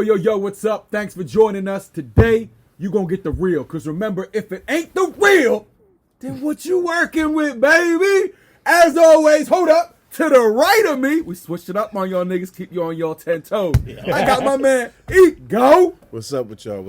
Yo, what's up? Thanks for joining us. Today, you gonna get the real. Because remember, if it ain't the real, then what you working with, baby? As always, hold up. To the right of me, we switched it up on y'all niggas. Keep you on your 10 toes. I got my man, Go. What's up with y'all?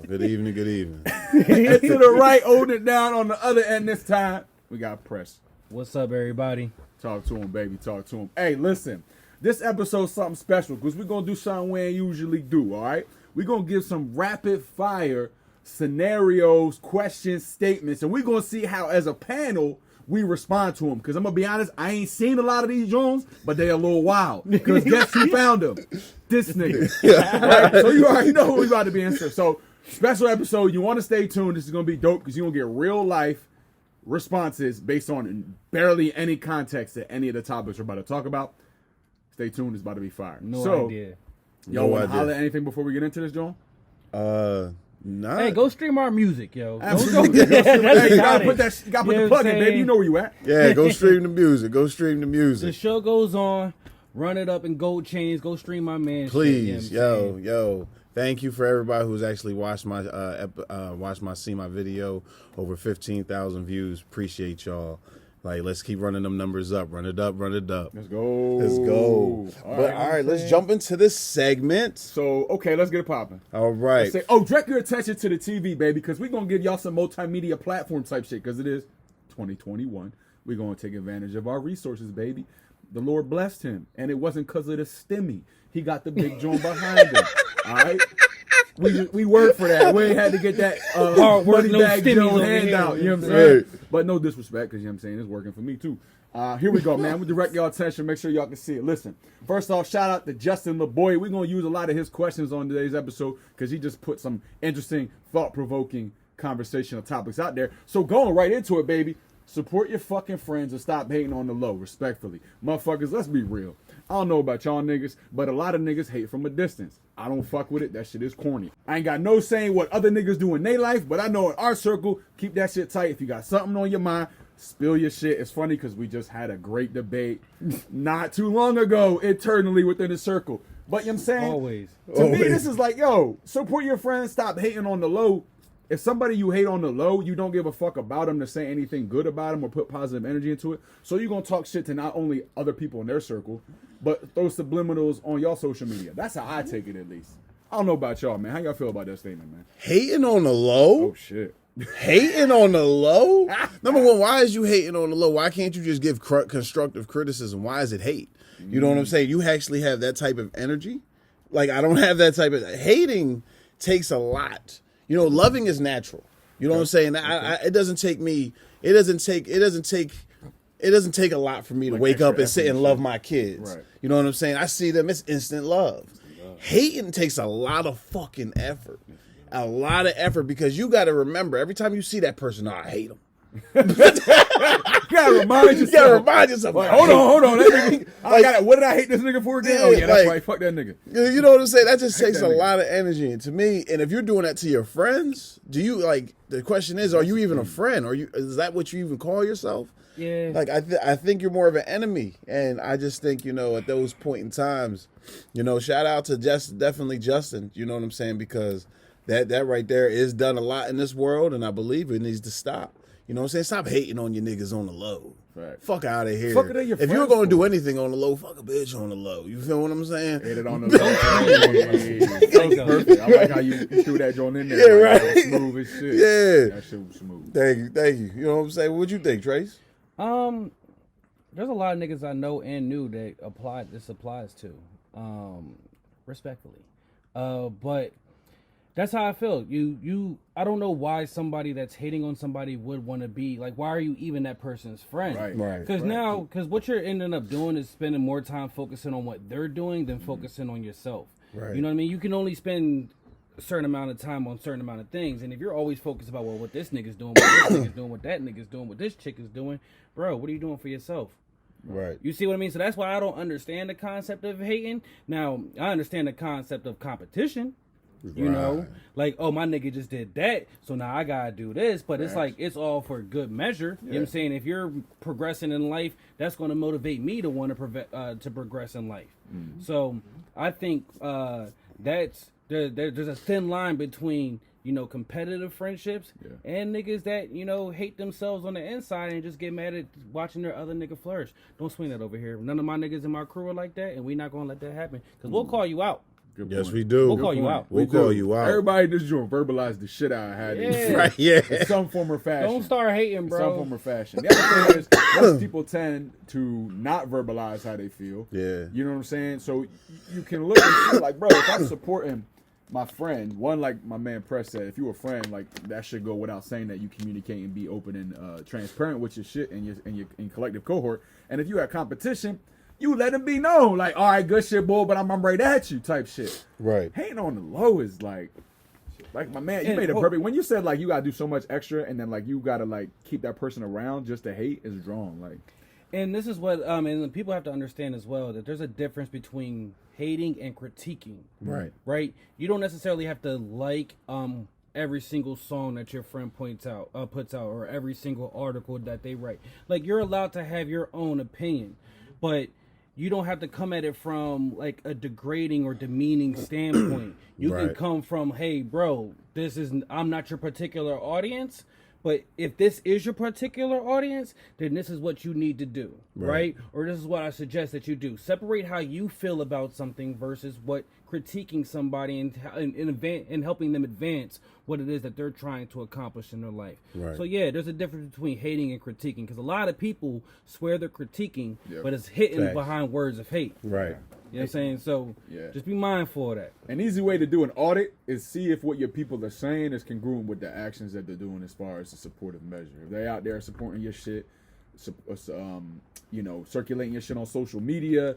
Good evening, And to the right, holding it down on the other end this time, we got Press. What's up, everybody? Talk to him, baby. Talk to him. Hey, listen. This episode's something special because we're going to do something we ain't usually do, all right? We're going to give some rapid fire scenarios, questions, statements, and we're going to see how, as a panel, we respond to them. Because I'm going to be honest, I ain't seen a lot of these Jones, but they a little wild. Because guess who found them? This nigga. Right? So you already know who we about to be answering. So, special episode. You want to stay tuned. This is going to be dope because you're going to get real life responses based on barely any context to any of the topics we're about to talk about. Stay tuned. It's about to be fire. No idea. Y'all want to holler at anything before we get into this, John? Nah. Hey, go stream our music, yo. Absolutely. Hey, you gotta put the plug in, baby. You know where you at. Yeah, go stream the music. The show goes on. Run it up in gold chains. Go stream my man. Please, shit, yo. Thank you for everybody who's actually watched my See My video. Over 15,000 views. Appreciate y'all. Like, let's keep running them numbers up. Run it up. Let's go. All right, let's jump into this segment. So, okay, let's get it popping. All right. Direct your attention to the TV, baby, because we're going to give y'all some multimedia platform type shit, because it is 2021. We're going to take advantage of our resources, baby. The Lord blessed him, and it wasn't because of the stimmy. He got the big joint behind him. All right? We worked for that. We ain't had to get that money bag Joe handout. You know what I'm saying? Right. But no disrespect, because you know what I'm saying, it's working for me too. Here we go, man. We direct y'all attention. Make sure y'all can see it. Listen, first off, shout out to Justin LeBoy. We're going to use a lot of his questions on today's episode because he just put some interesting, thought-provoking conversational topics out there. So going right into it, baby. Support your fucking friends and stop hating on the low, respectfully. Motherfuckers, let's be real. I don't know about y'all niggas, but a lot of niggas hate from a distance. I don't fuck with it. That shit is corny. I ain't got no saying what other niggas do in their life, but I know in our circle, keep that shit tight. If you got something on your mind, spill your shit. It's funny because we just had a great debate not too long ago, internally within the circle. But you know what I'm saying? Always. To me, this is like, yo, support your friends. Stop hating on the low. If somebody you hate on the low, you don't give a fuck about them to say anything good about them or put positive energy into it. So you're going to talk shit to not only other people in their circle, but throw subliminals on your social media. That's how I take it, at least. I don't know about y'all, man. How y'all feel about that statement, man? Hating on the low? Oh, shit. Hating on the low? Number one, why is you hating on the low? Why can't you just give constructive criticism? Why is it hate? You know what I'm saying? You actually have that type of energy? Like, I don't have that type of... Hating takes a lot. You know, loving is natural. You know what I'm saying? It doesn't take a lot for me to wake up and sit and love my kids. Right. You know what I'm saying? I see them, it's instant love. Hating takes a lot of fucking effort. A lot of effort, because you got to remember, every time you see that person, I hate them. You gotta remind yourself. Like, hold on. That nigga, what did I hate this nigga for again? That's right. Fuck that nigga. You know what I'm saying? That just takes a lot of energy. And to me, and if you're doing that to your friends, do you the question is, are you even a friend? Is that what you even call yourself? Yeah. Like, I think you're more of an enemy. And I just think, at those point in times, shout out to definitely Justin, you know what I'm saying? Because that right there is done a lot in this world, and I believe it needs to stop. You know what I'm saying? Stop hating on your niggas on the low. Right. Fuck out of here. If you're going to do anything on the low, fuck a bitch on the low. You feel what I'm saying? Hit it on the low. That was perfect. I like how you threw that joint in there. Yeah, right. That was smooth as shit. Yeah. That shit was smooth. Thank you. You know what I'm saying? What you think, Trace? There's a lot of niggas I know and knew that this applies to. Respectfully. But that's how I feel. I don't know why somebody that's hating on somebody would want to be like, why are you even that person's friend? Right. Because what you're ending up doing is spending more time focusing on what they're doing than focusing on yourself. Right. You know what I mean? You can only spend a certain amount of time on a certain amount of things. And if you're always focused about, well, what this nigga's doing, what this nigga's doing, what that nigga's doing, what this chick is doing, bro, what are you doing for yourself? Right. You see what I mean? So that's why I don't understand the concept of hating. Now, I understand the concept of competition. You know, like, oh, my nigga just did that, so now I gotta do this. But it's like, it's all for good measure. You know what I'm saying? If you're progressing in life, that's going to motivate me to want to progress in life. So I think there's a thin line between, you know, competitive friendships and niggas that, you know, hate themselves on the inside and just get mad at watching their other nigga flourish. Don't swing that over here. None of my niggas in my crew are like that, and we not gonna let that happen because we'll call you out. Good Yes, point. we do. We'll call you out. We'll call you out. Everybody in this joint verbalize the shit out of how they Yeah. feel. Right, yeah. In some form or fashion. Don't start hating, In bro. some form or fashion. The other thing is, most people tend to not verbalize how they feel. Yeah. You know what I'm saying? So you can look and see, like, bro, if I'm supporting my friend, one, like my man Press said, if you a friend, like, that should go without saying that you communicate and be open and transparent with your shit and your collective cohort. And if you have competition, you let them be known, like, all right, good shit, boy, but I'm right at you, type shit. Right. Hating on the low is like my man, you And made it perfect. When you said like you gotta do so much extra, and then like you gotta like keep that person around just to hate is wrong. Like, And this is what and people have to understand as well that there's a difference between hating and critiquing. Right. Right? You don't necessarily have to like every single song that your friend puts out, or every single article that they write. Like, you're allowed to have your own opinion, but you don't have to come at it from like a degrading or demeaning standpoint. You can Right. come from, hey, bro, I'm not your particular audience, but if this is your particular audience, then this is what you need to do, right? Or this is what I suggest that you do. Separate how you feel about something versus what critiquing somebody and helping them advance what it is that they're trying to accomplish in their life. Right. So yeah, there's a difference between hating and critiquing, because a lot of people swear they're critiquing, Yep. but it's hitting Facts. behind words of hate. Right. You know what I'm saying? So Yeah. just be mindful of that. an easy way to do an audit is see if what your people are saying is congruent with the actions that they're doing as far as a supportive measure. If they out there supporting your shit, you know, circulating your shit on social media,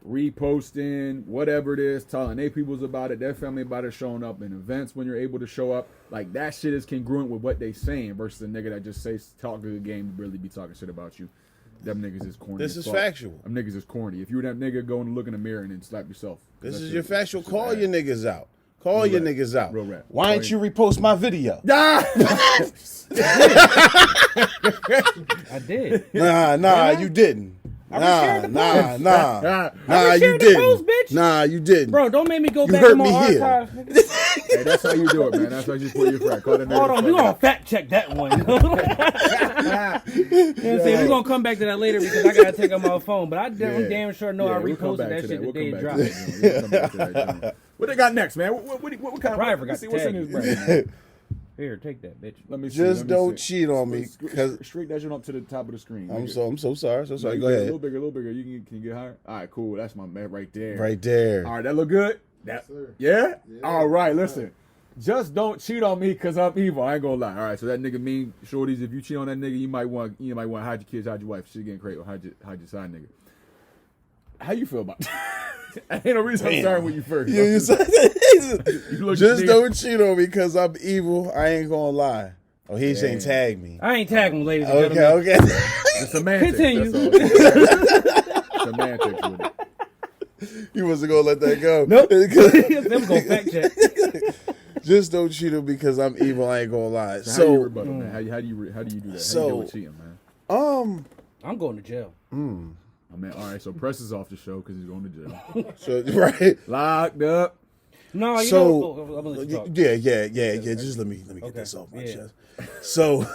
reposting, whatever it is, telling their peoples about it, their family about it, showing up in events when you're able to show up, like that shit is congruent with what they saying versus a nigga that just talk a good game, really be talking shit about you. Them niggas is corny. This as is fuck. factual. Them niggas is corny. If you were that nigga, go and look in the mirror and then slap yourself. This That is shit- your factual. that shit Call ass. your niggas out. Call Real your rap. niggas out. Real rap. Why ain't you repost my video? Ah! I did. Nah, you didn't. reshared the post. Nah, reshared you the didn't. post, bitch. Nah, you didn't. Bro, don't make me go You back hurt to my me here. archives. nigga. Hey, that's how you do it, man. That's how you put your friend. Call that nigga Hold on, the we fuck gonna out. fact check that one. You know what I'm saying? We're gonna come back to that later because I gotta take out my phone. But I'm damn sure know I we'll come reposted back that to shit the We'll day come it back dropped. to that, John. We'll come back to that, John. What they got next, man? What kind of Probably forgot let's see to what's in tag his you. brain? Here, take that, bitch. Let me see. Just let me don't see. cheat on me, cause Straight that shit up to the top of the screen. I'm nigga. so sorry. So sorry. You Go get ahead. A little bigger. Can you get higher? All right, cool. That's my man right there. Right there. All right, that look good. That, yeah? All right, listen. Just don't cheat on me because I'm evil. I ain't gonna lie. All right, so that nigga mean shorties. If you cheat on that nigga, you might want to hide your kids, hide your wife. Shit getting crazy. Or hide your side nigga. How you feel about that? Ain't no reason I'm starting with you first. You said You look just nigga- don't cheat on me because I'm evil. I ain't gonna lie. Oh, he ain't tag me. I ain't tagging him, ladies and Okay, gentlemen. okay. The semantics. Continue. That's all. Semantics with it. You wasn't gonna let that go. Nope. Them go fact check. Just don't cheat on me because I'm evil. I ain't gonna lie. How you So, rebuttal, man? How do you do that? How you So- deal with cheating, man? I'm going to jail. I mean, all right. So Press is off the show because he's going to jail. so right. Locked up. No, you So know, I'm gonna let you talk. yeah. Just let me get Okay, this off my yeah. chest. So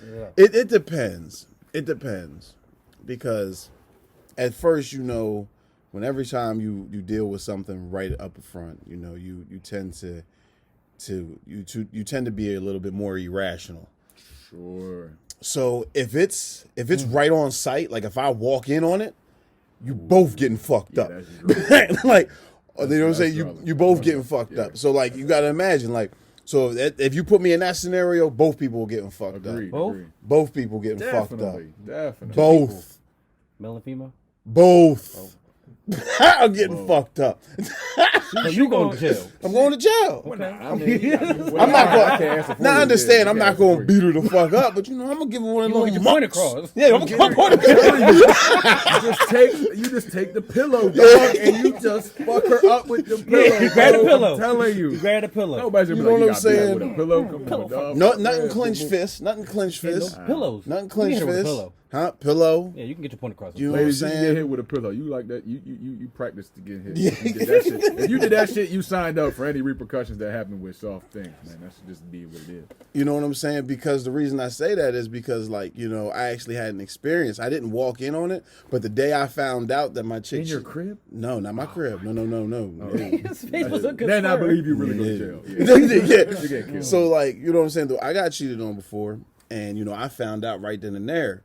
Yeah. it depends. It depends because at first, when every time you deal with something right up front, you tend to be a little bit more irrational. Sure. So if it's right on site, like if I walk in on it, you both getting fucked up. that's Like, you know what I'm saying? that's You both getting fucked up. So like you got to imagine, like, so if you put me in that scenario, both people getting fucked Agreed. up. Both? Agreed. Both people getting fucked up. Definitely. Both. Male and female? Both. I'm getting fucked up. So you going to jail? I'm going to jail. I'm not I'm going. not Now I understand. I'm not going to beat her the fuck up, but I'm gonna give her one of You gonna those get your point mucks. across. Yeah, I'm going to You just take the pillow, dog, and you just fuck her up with the pillow. you grab the bro. pillow. I'm telling you. You grab a pillow. Nobody's gonna You be know like, what I'm got beat up saying? with a pillow. Come on, dog. No, nothing clenched fist. Nothing clenched Hey, no fist. pillows. Nothing You clenched hit her with a fist. pillow. Huh? Pillow. Yeah, you can get your point across. You know Ladies, what I'm you saying? get hit with a pillow. You like that? You practice to get hit. Yeah. You did that shit. If you did that shit, you signed up for any repercussions that happen with soft things, man. That should just be what it is. You know what I'm saying? Because the reason I say that is because, like, you know, I actually had an experience. I didn't walk in on it, but the day I found out that my chick... In your crib? No, not my crib. No. His face was a Then I believe you really go to jail. Yeah. You get killed. So, like, you know what I'm saying? Though I got cheated on before, and, you know, I found out right then and there.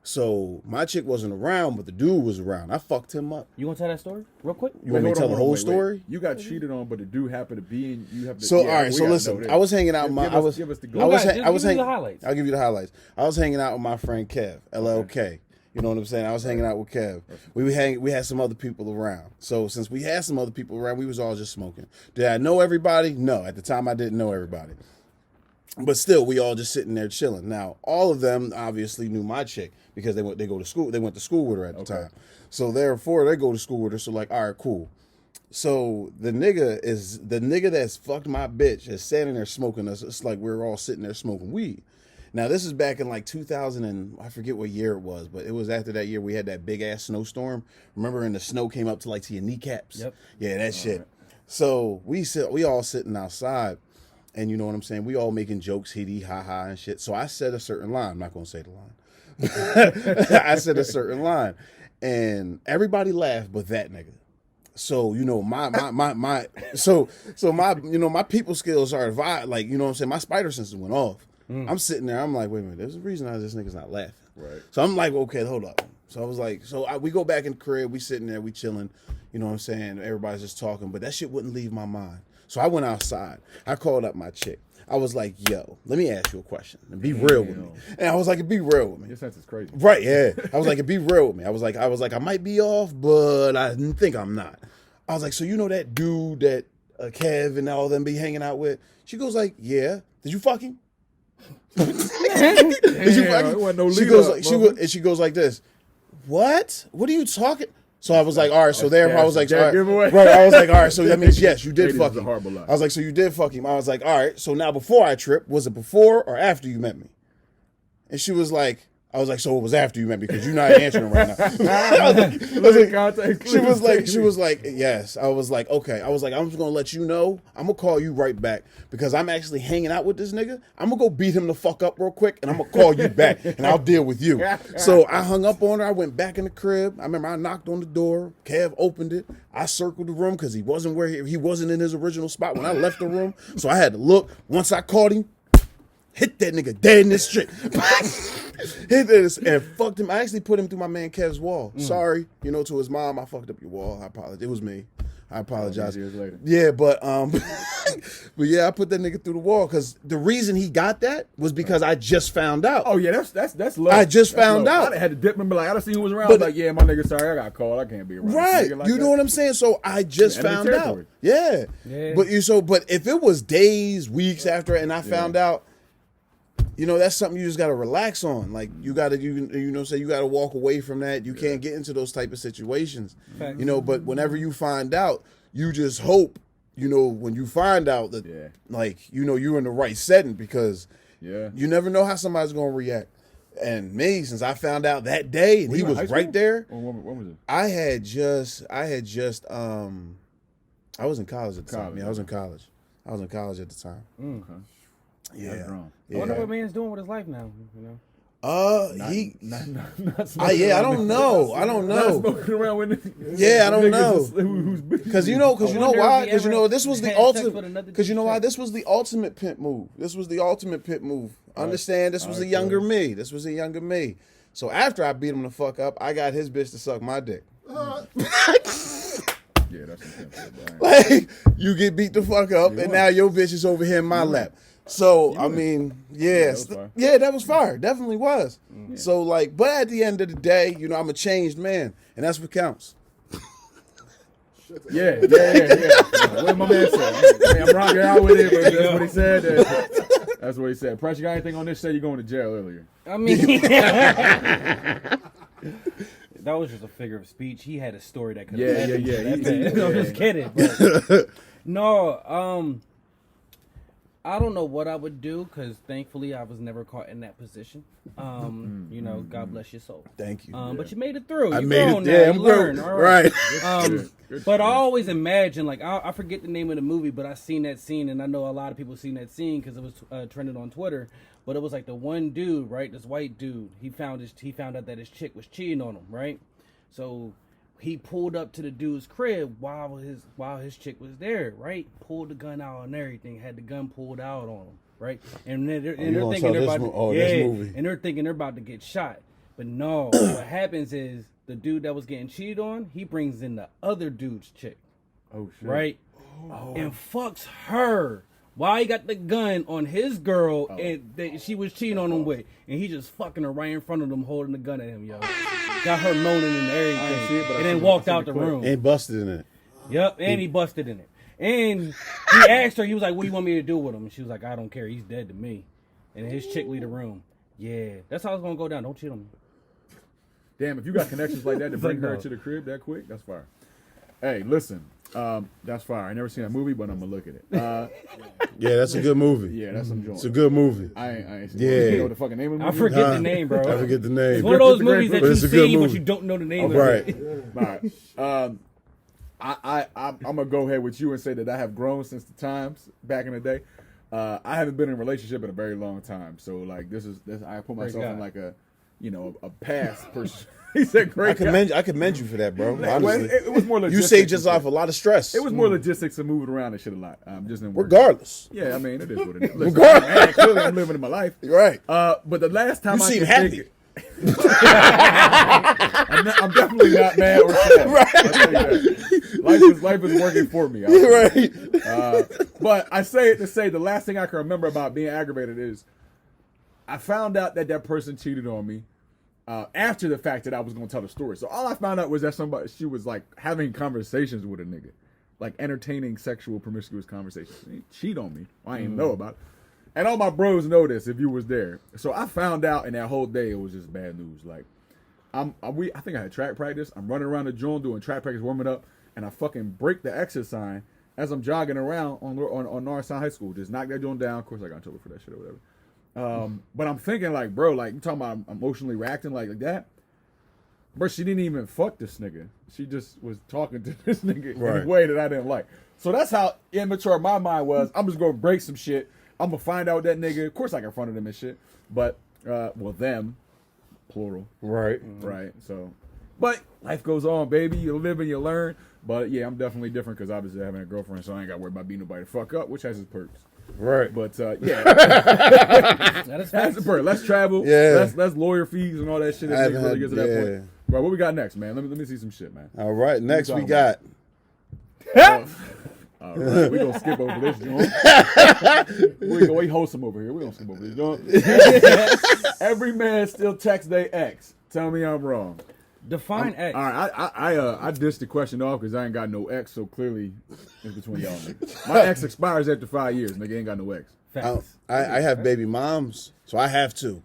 So my chick wasn't around, but the dude was around. I fucked him up. You want to tell that story real quick? You want me to tell the whole story? You got cheated on, but the dude happened to be in. You have to. So yeah, all right. So listen, I was hanging out with my. Give us the I was hanging. The highlights. I'll give you the highlights. I was hanging out with my friend Kev, LLK. You know what I'm saying? I was hanging out with Kev. We had some other people around. So since we had some other people around, we was all just smoking. Did I know everybody? No. At the time, I didn't know everybody. But still, we all just sitting there chilling. Now, all of them obviously knew my chick because they went to school. They went to school with her at the time. So therefore, they go to school with her. So like, all right, cool. So the nigga that's fucked my bitch is standing there smoking us. It's like we're all sitting there smoking weed. Now this is back in like 2000 and I forget what year it was, but it was after that year we had that big ass snowstorm. Remember, and the snow came up to like to your kneecaps. Yep. Yeah, that shit. Right. So we all sitting outside. And you know what I'm saying? We all making jokes, hee ha ha and shit. So I said a certain line. I'm not going to say the line. I said a certain line. And everybody laughed but that nigga. So, you know, my people skills are like, you know what I'm saying? My spider senses went off. I'm sitting there. I'm like, wait a minute. There's a reason why this nigga's not laughing. Right. So I'm like, okay, hold up. So I was like, we go back in the crib. We sitting there. We chilling. You know what I'm saying? Everybody's just talking. But that shit wouldn't leave my mind. So I went outside. I called up my chick. I was like, yo, let me ask you a question and be real with me. And I was like, be real with me. Your sense is crazy. Right, yeah. I was like, be real with me. I was like, I might be off, but I think I'm not. I was like, so you know that dude that Kev and all them be hanging out with? She goes like, yeah. Did you fuck him? Did you fuck him? She goes like this. What? What are you talking? So I was like, all right. So therefore, I was like, all right. Right. I was like, all right. So that means yes, you did fuck him. I was like, so you did fuck him. I was like, all right. So now before I tripped, was it before or after you met me? And she was like, I was like, so it was after you met me because you're not answering right now. She was like, yes. I was like, okay. I was like, I'm just gonna let you know. I'm gonna call you right back because I'm actually hanging out with this nigga. I'm gonna go beat him the fuck up real quick, and I'm gonna call you back, and I'll deal with you. So I hung up on her. I went back in the crib. I remember I knocked on the door. Kev opened it. I circled the room because he wasn't he wasn't in his original spot when I left the room. So I had to look. Once I caught him, hit that nigga dead in this shit. Hit this and fucked him. I actually put him through my man Kev's wall. Sorry, you know, to his mom, I fucked up your wall. I apologize. It was me. I apologize. Years later. Yeah, but yeah, I put that nigga through the wall because the reason he got that was because I just found out. Oh yeah, that's low. I just found out. I had to dip and be like, I done seen who was around. But, like, yeah, my nigga, sorry, I got called. I can't be around. Right, like you know what I'm saying? So I just found out. Yeah. But if it was days, weeks after, and I found out. You know, that's something you just got to relax on. Like, you got to, you know, say you got to walk away from that. You can't get into those type of situations. Fact. You know, but whenever you find out, you just hope, you know, when you find out that, like, you know, you're in the right setting because you never know how somebody's going to react. And me, since I found out that day and he was right there. Or when was it? I was in college at the time. Yeah, I was in college. I was in college at the time. Okay. Yeah. I wonder what man's doing with his life now, you know? I don't know. I don't know. Not smoking around with yeah, I don't know. Because you know why? Because you know this was the ultimate. Because you know why? This was the ultimate pimp move. This was the ultimate pimp move. Understand? This was a younger me. This was a younger me. So after I beat him the fuck up, I got his bitch to suck my dick. Yeah, that's intense. Like, you get beat the fuck up, and now your bitch is over here in my lap. So, I mean, that was fire. Definitely was. Mm-hmm. So, like, but at the end of the day, you know, I'm a changed man, and that's what counts. Yeah. What my man said. I'm rocking out with it, but that's what he said. That's what he said. Press, you got anything on this? Said you're going to jail earlier. I mean, that was just a figure of speech. He had a story that could have led him to that. I'm just kidding. But no, I don't know what I would do because thankfully I was never caught in that position. You know, God bless your soul. Thank you. But you made it through. I You made grown it. now. Yeah, You I'm learn. grown. All right. Right. But I always imagine, like, I forget the name of the movie, but I seen that scene, and I know a lot of people seen that scene because it was trending on Twitter. But it was like the one dude, right? This white dude. He found out that his chick was cheating on him, right? So he pulled up to the dude's crib while his chick was there, right? Pulled the gun out and everything. Had the gun pulled out on him, right? And they're thinking they're about and they're thinking they're about to get shot. But no, what happens is the dude that was getting cheated on, he brings in the other dude's chick, Oh shit. right? And fucks her while he got the gun on his girl and that she was cheating on him with, and he just fucking her right in front of them, holding the gun at him, yo. Got her moaning and everything, see it, but I and then seen walked the out the clip. room. And busted in it. Yep, and he busted in it. And he asked her, he was like, "What do you want me to do with him?" And she was like, "I don't care. He's dead to me." And his chick leave the room. Yeah, that's how it's gonna go down. Don't cheat on me. Damn, if you got connections like that to bring her no. to the crib that quick, that's fire. Hey, listen, that's fire. I never seen that movie, but I'm gonna look at it. Yeah, that's a good movie. Yeah, that's some joint. It's a good movie. I ain't seen Yeah. it. You know the fucking name of the I movie? forget the name, bro. I forget the name. It's one of those It's a great movies that movie. you It's a good see, but movie. you don't know the name Right. of it. All right. I'm gonna go ahead with you and say that I have grown since the times back in the day. I haven't been in a relationship in a very long time, so like this I put myself in God. like a past person. He said great. I commend you for that, bro. Well, Honestly, it was more you logistics. saved yourself a lot of stress. It was more logistics and moving around and shit a lot. Just didn't work. Regardless. Yeah, I mean it is what it is. Listen, Regardless. man, clearly I'm living in my life. You're right. But the last time You I seem could happy. think I'm definitely not mad or sad. Right. I'll tell you that. Life is working for me. You're right. But I say it to say the last thing I can remember about being aggravated is I found out that person cheated on me after the fact that I was going to tell the story. So all I found out was that she was like having conversations with a nigga, like entertaining sexual promiscuous conversations. He cheat on me. I didn't know about it. And all my bros know this if you was there. So I found out, and that whole day it was just bad news. Like I think I had track practice. I'm running around the joint doing track practice, warming up, and I fucking break the exit sign as I'm jogging around on Norristown High School. Just knock that joint down. Of course, I got in trouble for that shit or whatever. But I'm thinking like, bro, like you talking about emotionally reacting like that. Bro, she didn't even fuck this nigga. She just was talking to this nigga in a way that I didn't like. So that's how immature my mind was. I'm just gonna break some shit. I'm gonna find out that nigga. Of course I confronted him and shit. But them, plural. Right. Right. So but life goes on, baby. You live and you learn. But yeah, I'm definitely different because obviously having a girlfriend, so I ain't gotta worry about being nobody to fuck up, which has its perks. Right. But yeah. That is That's the perk. Let's travel. Yeah. Let's lawyer fees and all that shit. If it really gets to that yeah. point. Right, what we got next, man? Let me see some shit, man. All right. Next we talking got. All right, we gonna skip over this joint. We wholesome over here. We gonna skip over this joint. Every man still texts their ex. Tell me I'm wrong. Define X. All right, I dissed the question off because I ain't got no ex, so clearly it's between y'all. Niggas. My ex expires after 5 years. Nigga ain't got no ex. Facts. I have baby moms, so I have to.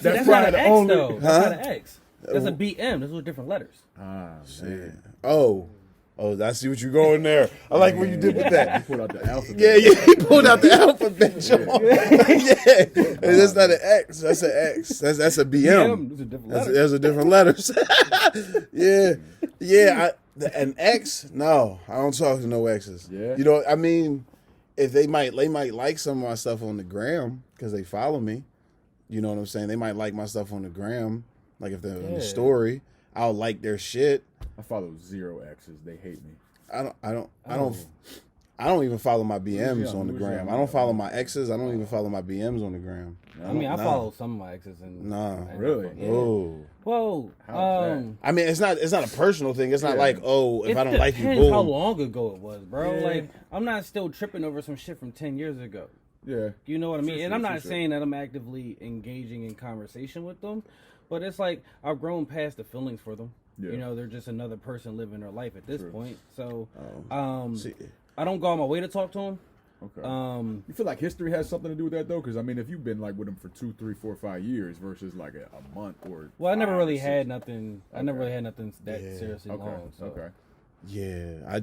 That's not an X, though. That's not an X. That's a BM. Those are different letters. Ah, man. Oh, I see what you're going there. I like what you did with that. Pull out the alphabet. Yeah, he pulled out the alphabet, John. Yeah. That's not an X. That's an X. That's a BM. Those are different letters. Those are different letters. Yeah. An X? No, I don't talk to no X's. Yeah. You know, I mean, if they might like some of my stuff on the gram because they follow me. You know what I'm saying? They might like my stuff on the gram, like if they're in the story. I'll like their shit. I follow 0 exes. They hate me. I don't even follow my BMs on the gram. I don't follow my exes. I don't even follow my BMs on the gram. I mean, I follow some of my exes and Really? Yeah. Oh. Whoa. I mean, it's not a personal thing. It's not like, oh, if I don't like you, depends boom. how long ago it was, bro. Yeah. Like, I'm not still tripping over some shit from 10 years ago. Yeah. You know what I mean? Sure, And I'm sure, not sure. saying that I'm actively engaging in conversation with them, but it's like I've grown past the feelings for them. Yeah. You know, they're just another person living their life at this True. point. So, See, I don't go on my way to talk to them. Okay. You feel like history has something to do with that though? Because I mean, if you've been like with them for 2, 3, 4, 5 years versus like a month or Well, I never 5 really or 6. had nothing. I never really had nothing that seriously Okay. long. So. Okay. Yeah,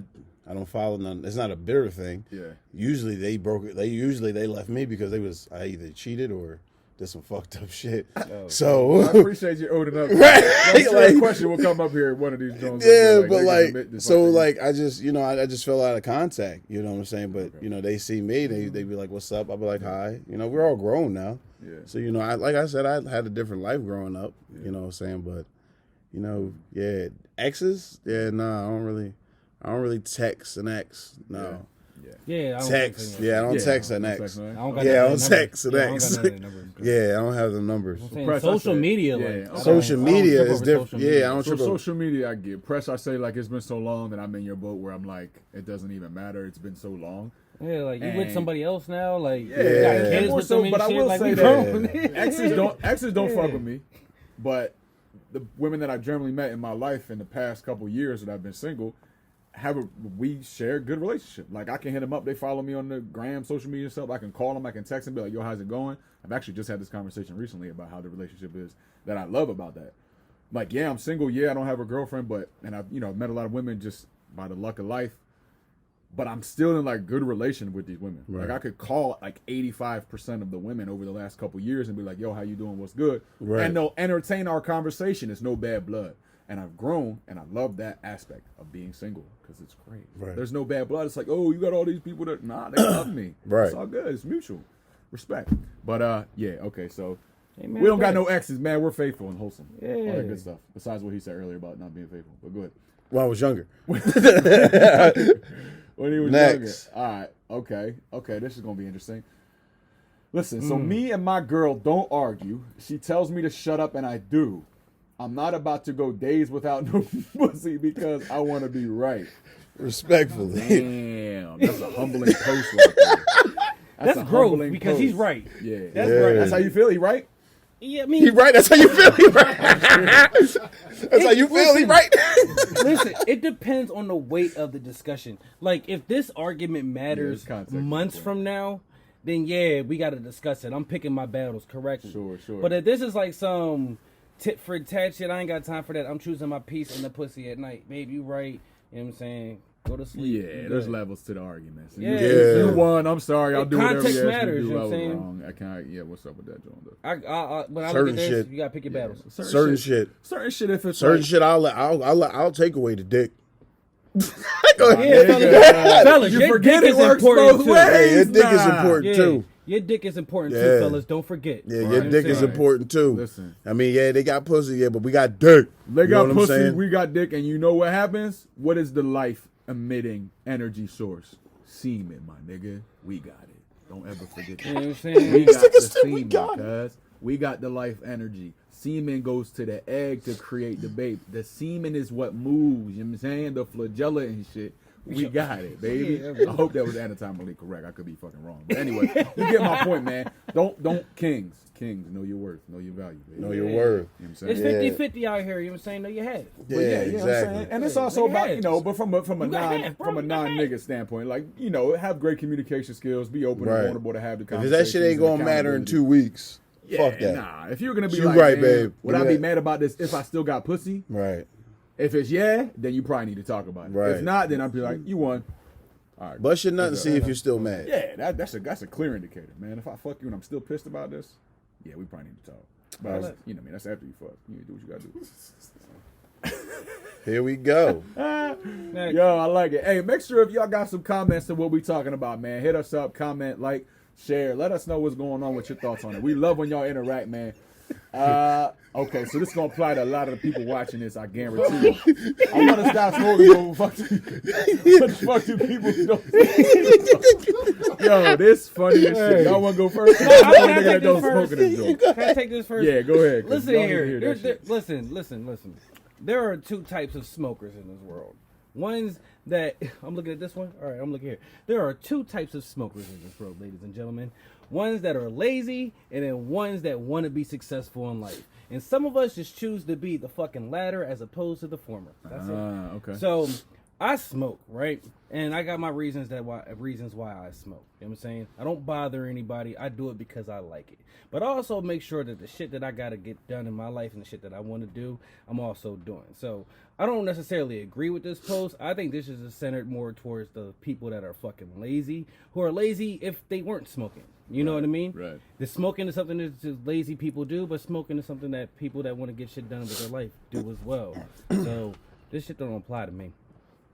I don't follow none. It's not a bitter thing. Yeah. Usually they broke it. They left me because I either cheated or did some fucked up shit. So I appreciate you opening up. Right. I'm sure Like- a question will come up here. One of these Jones. yeah, but they can admit this fucking- I just I just fell out of contact. You know what I'm saying? But they see me, they be like, "What's up?" I'll be like, "Hi." We're all grown now. Yeah. So I like I said, I had a different life growing up. You know what I'm saying? But yeah, exes. Yeah, nah, I don't really text an ex. No. Yeah, I don't Text. think Yeah, I don't Yeah, text I an don't ex. text an ex. I don't got Yeah, I that don't number. text an Yeah, I don't ex. got that number. Yeah, I don't have the numbers. I'm saying Press, I social said- media, yeah, like okay. I don't- Social I don't media trip is over different. social media. Yeah, I don't So trip over. social media, I get press. I say like it's been so long that I'm in your boat where I'm like it doesn't even matter. It's been so long. Yeah, like you And- with somebody else now, like you Yeah. got kids More with so, them and but I shit, will like say we that grown. exes don't fuck Yeah. with me, but the women that I've generally met in my life in the past couple years that I've been single we share a good relationship. Like I can hit them up, they follow me on the gram, social media stuff. I can call them, I can text them, be like, "Yo, how's it going?" I've actually just had this conversation recently about how the relationship is that I love about that. Like, yeah, I'm single. Yeah, I don't have a girlfriend, and I've met a lot of women just by the luck of life. But I'm still in like good relation with these women. Right. Like I could call like 85% of the women over the last couple years and be like, "Yo, how you doing? What's good?" Right. And they'll entertain our conversation. It's no bad blood. And I've grown, and I love that aspect of being single because it's great. Right. There's no bad blood. It's like, oh, you got all these people that they love me. Right. It's all good. It's mutual respect. But yeah, okay. So Hey, man, we don't got thanks. no exes, man. We're faithful and wholesome. All Yeah. that good stuff. Besides what he said earlier about not being faithful. But go ahead. When I was younger. When he was Next. younger. All right. Okay. This is gonna be interesting. Listen. So me and my girl don't argue. She tells me to shut up, and I do. I'm not about to go days without no pussy because I want to be right. Respectfully. Damn, that's a humbling post right there. That's a growth humbling because he's post. right. Yeah, That's Yeah. right. That's how you feel. He right? Yeah, I He mean, right. That's how you feel. He right. That's how you feel. He right. listen, it depends on the weight of the discussion. Like, if this argument matters context, months yeah. from now, then yeah, we got to discuss it. I'm picking my battles correctly. Sure. But if this is like some tit for tat shit, I ain't got time for that. I'm choosing my peace and the pussy at night. Babe, you right. You know what I'm saying? Go to sleep. Yeah, You there's good. levels to the arguments. And Yeah. you won. I'm sorry. I'll do whatever Context you ask me to matters, do. you know I what was I'm saying? wrong. I can't. Yeah, what's up with that, John? Though? When I look Certain at this, shit. you gotta pick your battles. Certain shit. Certain shit. If it's Certain like, shit. I'll take away the dick. Go ahead. Yeah, nigga, fellas, you your forget dick it is works important both too. ways. Hey, your dick is Nah. important Yeah, too. your dick is important Yeah. too, fellas. Don't forget. Yeah, Right. your dick is Right. important too. Listen. I mean, yeah, they got pussy, yeah, but we got dick. They You know got what I'm pussy, saying? we got dick, and you know what happens? What is the life emitting energy source? Semen, my nigga. We got it. Don't ever forget You know what I'm that. saying? We got nigga the said we semen, got it. cuz. We got the life energy. Semen goes to the egg to create the babe. The semen is what moves, you know what I'm saying? The flagella and shit. We got it, baby. Yeah. I hope that was anatomically correct. I could be fucking wrong. But anyway, you get my point, man. Don't Kings, know your worth, know your value, baby. Know your Yeah. word. You know what I'm saying? It's Yeah. 50-50 out here. You know what I'm saying? No, you had it. Yeah, But you know what I'm exactly. saying? And it's Yeah, also nigga about, has. but from a You got non hands, bro. from a You got non nigga standpoint, like, have great communication skills, be open Right. and vulnerable to have the If conversation. that shit ain't gonna matter in 2 weeks, fuck that. Nah, if you're gonna be You like, right, man, babe. would Look I at be that. mad about this if I still got pussy? Right. If it's then you probably need to talk about it. Right. If not, then I'd be like, you won. All right. Bust your nut and see if you're still mad. Yeah, that's a clear indicator, man. If I fuck you and I'm still pissed about this, yeah, we probably need to talk. But Well, that's, that's after you fuck. You do what you gotta do. Here we go. Next. Yo, I like it. Hey, make sure if y'all got some comments to what we talking about, man, hit us up, comment, like, share. Let us know what's going on with your thoughts on it. We love when y'all interact, man. Okay, so this is gonna apply to a lot of the people watching this, I guarantee you. I'm gonna stop smoking, but fuck you people who don't. Yo, this funny as shit. Y'all wanna go first? I Nigga take that this don't first. smoke in this joint. Can I take this first? Yeah, go ahead. 'cause Listen y'all need to here. hear that shit. Listen. There are two types of smokers in this world. Ones that I'm looking at this one. All right, I'm looking here. There are two types of smokers in this world, ladies and gentlemen. Ones that are lazy, and then ones that want to be successful in life. And some of us just choose to be the fucking latter as opposed to the former. That's it. Okay. So I smoke, right? And I got my reasons why I smoke. You know what I'm saying? I don't bother anybody. I do it because I like it. But I also make sure that the shit that I gotta get done in my life and the shit that I want to do, I'm also doing. So I don't necessarily agree with this post. I think this is centered more towards the people that are fucking lazy, who are lazy if they weren't smoking. You know what I mean? Right. The smoking is something that just lazy people do, but smoking is something that people that want to get shit done with their life do as well. So this shit don't apply to me.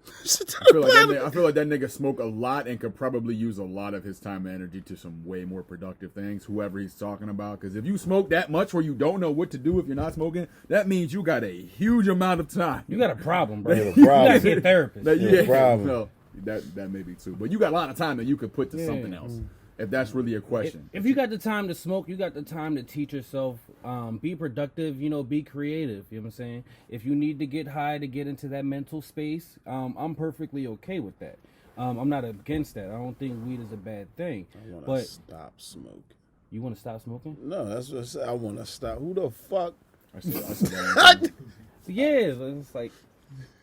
I feel like that nigga smoke a lot and could probably use a lot of his time and energy to some way more productive things, whoever he's talking about. Because if you smoke that much where you don't know what to do if you're not smoking, that means you got a huge amount of time. You got a problem, bro. You You gotta see a therapist. problem. No, that may be too. But you got a lot of time that you could put to something else. If that's really a question. If you got the time to smoke, you got the time to teach yourself, be productive, be creative, you know what I'm saying? If you need to get high to get into that mental space, I'm perfectly okay with that. I'm not against that. I don't think weed is a bad thing. I want but to stop smoking. You want to stop smoking? No, that's what I said. I want to stop. Who the fuck? I said that. Yeah, it's like,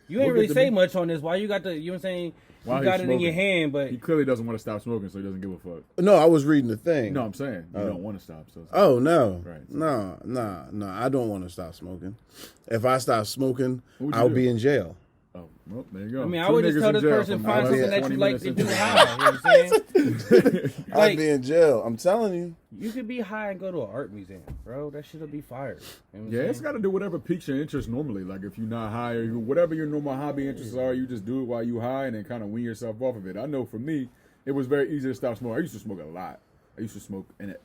you ain't We'll really get say the- much on this. Why you got the, you know what I'm saying? While You he's got it in your smoking. hand, but He clearly doesn't want to stop smoking, so he doesn't give a fuck. No, I was reading the thing. No, I'm saying you don't want to stop. So Oh no, Right. no! I don't want to stop smoking. If I stop smoking, What would you I'll do? be in jail. Oh, well, there you go. I mean, I Two would just niggas tell in this jail person from find now something on that 20 you like minutes to into do the- high. You know what I'm saying? I'll Like- be in jail. I'm telling you. You could be high and go to an art museum, bro. That shit'll be fire. You know what I'm Yeah, it's saying? got to do whatever piques your interest normally. Like if you're not high or whatever your normal hobby interests are, you just do it while you high and then kind of wean yourself off of it. I know for me, it was very easy to stop smoking. I used to smoke a lot. I used to smoke and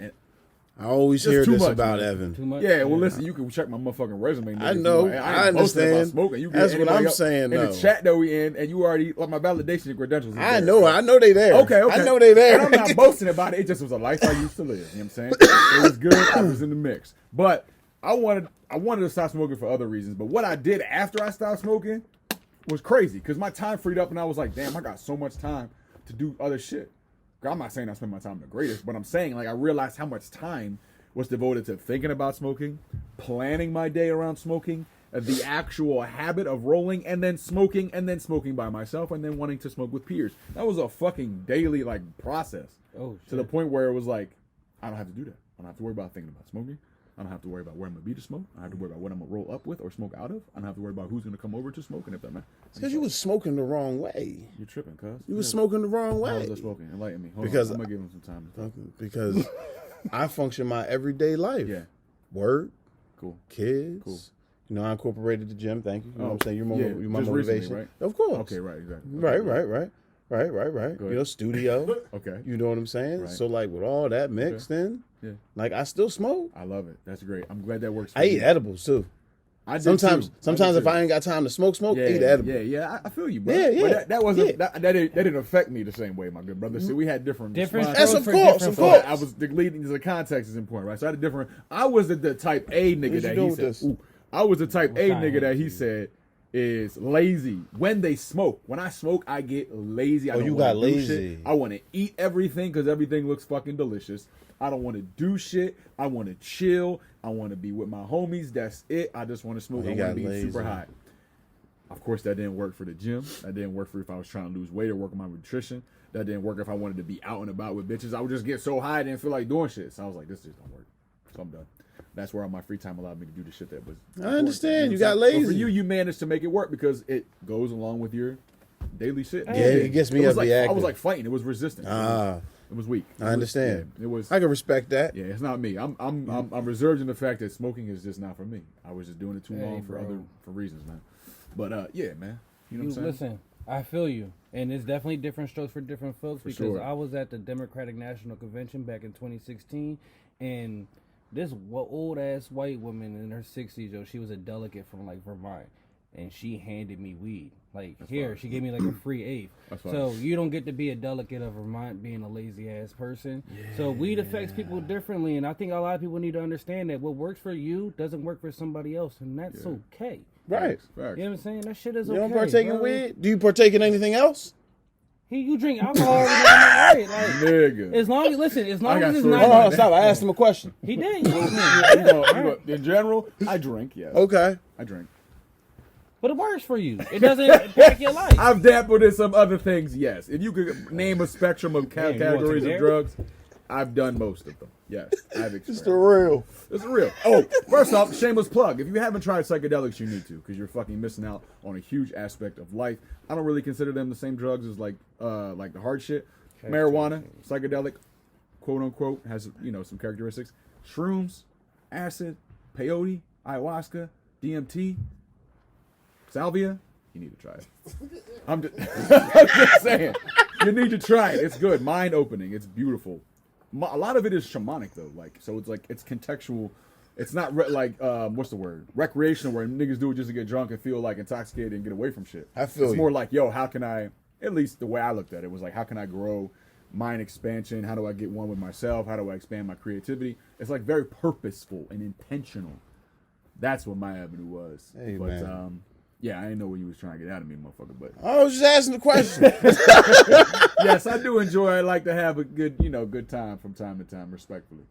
I always It's hear too this much, about man. Evan. Too much. yeah. Well, listen, you can check my motherfucking resume. nigga, I if you know. want. I ain't boasting about understand. Smoking. You get That's what anybody I'm else saying, in though. the chat that we in, and you already like my validation credentials. Is I there, know. so. I know they there. Okay. I know they there. And I'm not boasting about it. It just was a life I used to live. You know what I'm saying? It was good. I was in the mix. But I wanted to stop smoking for other reasons. But what I did after I stopped smoking was crazy because my time freed up and I was like, damn, I got so much time to do other shit. I'm not saying I spend my time the greatest, but I'm saying like I realized how much time was devoted to thinking about smoking, planning my day around smoking, the actual habit of rolling and then smoking by myself and then wanting to smoke with peers. That was a fucking daily like process. Oh, To the point where it was like, I don't have to do that. I don't have to worry about thinking about smoking. I don't have to worry about where I'm gonna be to smoke. I don't have to worry about what I'm gonna roll up with or smoke out of. I don't have to worry about who's gonna come over to smoke. And if that matters, Because you was smoking the wrong way. you're tripping, cuz. You was smoking the wrong How way. was I smoking? Enlighten me. Hold Because- on. I'm gonna give him some time to talk. Because I function my everyday life. Yeah, Work, cool. kids. Cool. You know, I incorporated the gym. Thank you. You know what I'm saying? You're my, yeah, you're my just recently, motivation. right? Of course. Okay, right, exactly. Right. Okay, Go You ahead. know, studio. Okay. You know what I'm saying? Right. So, like, with all that mixed in, Yeah, like, I still smoke. I love it. That's great. I'm glad that works. For I eat you. edibles, too. I did Sometimes too. if I ain't got time to smoke, yeah, eat edible. Yeah, I feel you, bro. Yeah, yeah, But that wasn't yeah. that didn't affect me the same way, my good brother. See, we had different Different responses. Yes, of for course, different of folks. course. I was the leading to the context is important, right? So I had a different. I was the type A nigga What you that doing he with said. this? Ooh, I was the type A trying to nigga that help he you. said is lazy when they smoke. When I smoke, I get lazy. I Oh, don't you wanna got do lazy. shit. I want to eat everything because everything looks fucking delicious. I don't want to do shit. I want to chill. I want to be with my homies. That's it. I just want to smoke. Oh, I you want got to be super lazy. high. Of course, that didn't work for the gym. That didn't work for if I was trying to lose weight or work on my nutrition. That didn't work if I wanted to be out and about with bitches. I would just get so high I didn't feel like doing shit. So I was like, this just don't work. So I'm done. That's where all my free time allowed me to do the shit that was. I understand. important. You got But for lazy. you managed to make it work because it goes along with your daily shit. Yeah, it gets me was up like, be I active. was like fighting. It was resistant. Ah, It was weak. I understand. It was. I can respect that. Yeah, it's not me. I'm reserved in the fact that smoking is just not for me. I was just doing it too Hey, long for bro. for reasons, man. But yeah, man. You know You, what I'm saying? listen, I feel you, and it's definitely different strokes for different folks because sure. I was at the Democratic National Convention back in 2016, and this old ass white woman in her 60s, yo, she was a delegate from like Vermont, and she handed me weed. Like here, she gave me like a free eighth. That's fine. So you don't get to be a delegate of Vermont being a lazy ass person. So weed affects people differently, and I think a lot of people need to understand that what works for you doesn't work for somebody else, and that's okay. Right. Facts. You know what I'm saying? That shit is You okay. don't partake in bro. weed? Do you partake in anything else? You drink alcohol, right? Like, Nigga. as long as I long got as it's stories. Hold not. on, stop. I asked him a question. He did. You You know, in general, I drink. Yes, Okay. I drink. But it works for you. It doesn't impact your life. I've dabbled in some other things, yes. If you could name a spectrum of Damn, you categories want of to drugs, I've done most of them. Yes, I've It's experienced. the real. It's real. Oh, first off, shameless plug. If you haven't tried psychedelics, you need to, because you're fucking missing out on a huge aspect of life. I don't really consider them the same drugs as like the hard shit. Marijuana, psychedelic, quote unquote, has some characteristics. Shrooms, acid, peyote, ayahuasca, DMT, salvia. You need to try it. I'm just saying. You need to try it. It's good. Mind opening. It's beautiful. A lot of it is shamanic though, so it's contextual. It's not what's the word? Recreational, where niggas do it just to get drunk and feel like intoxicated and get away from shit. I feel it's you. more like, yo, how can I? At least the way I looked at it was like, how can I grow mind expansion? How do I get one with myself? How do I expand my creativity? It's like very purposeful and intentional. That's what my avenue was. Hey, but man. yeah, I didn't know what you was trying to get out of me, motherfucker. But I was just asking the question. yes, I do enjoy. I like to have a good time from time to time, respectfully.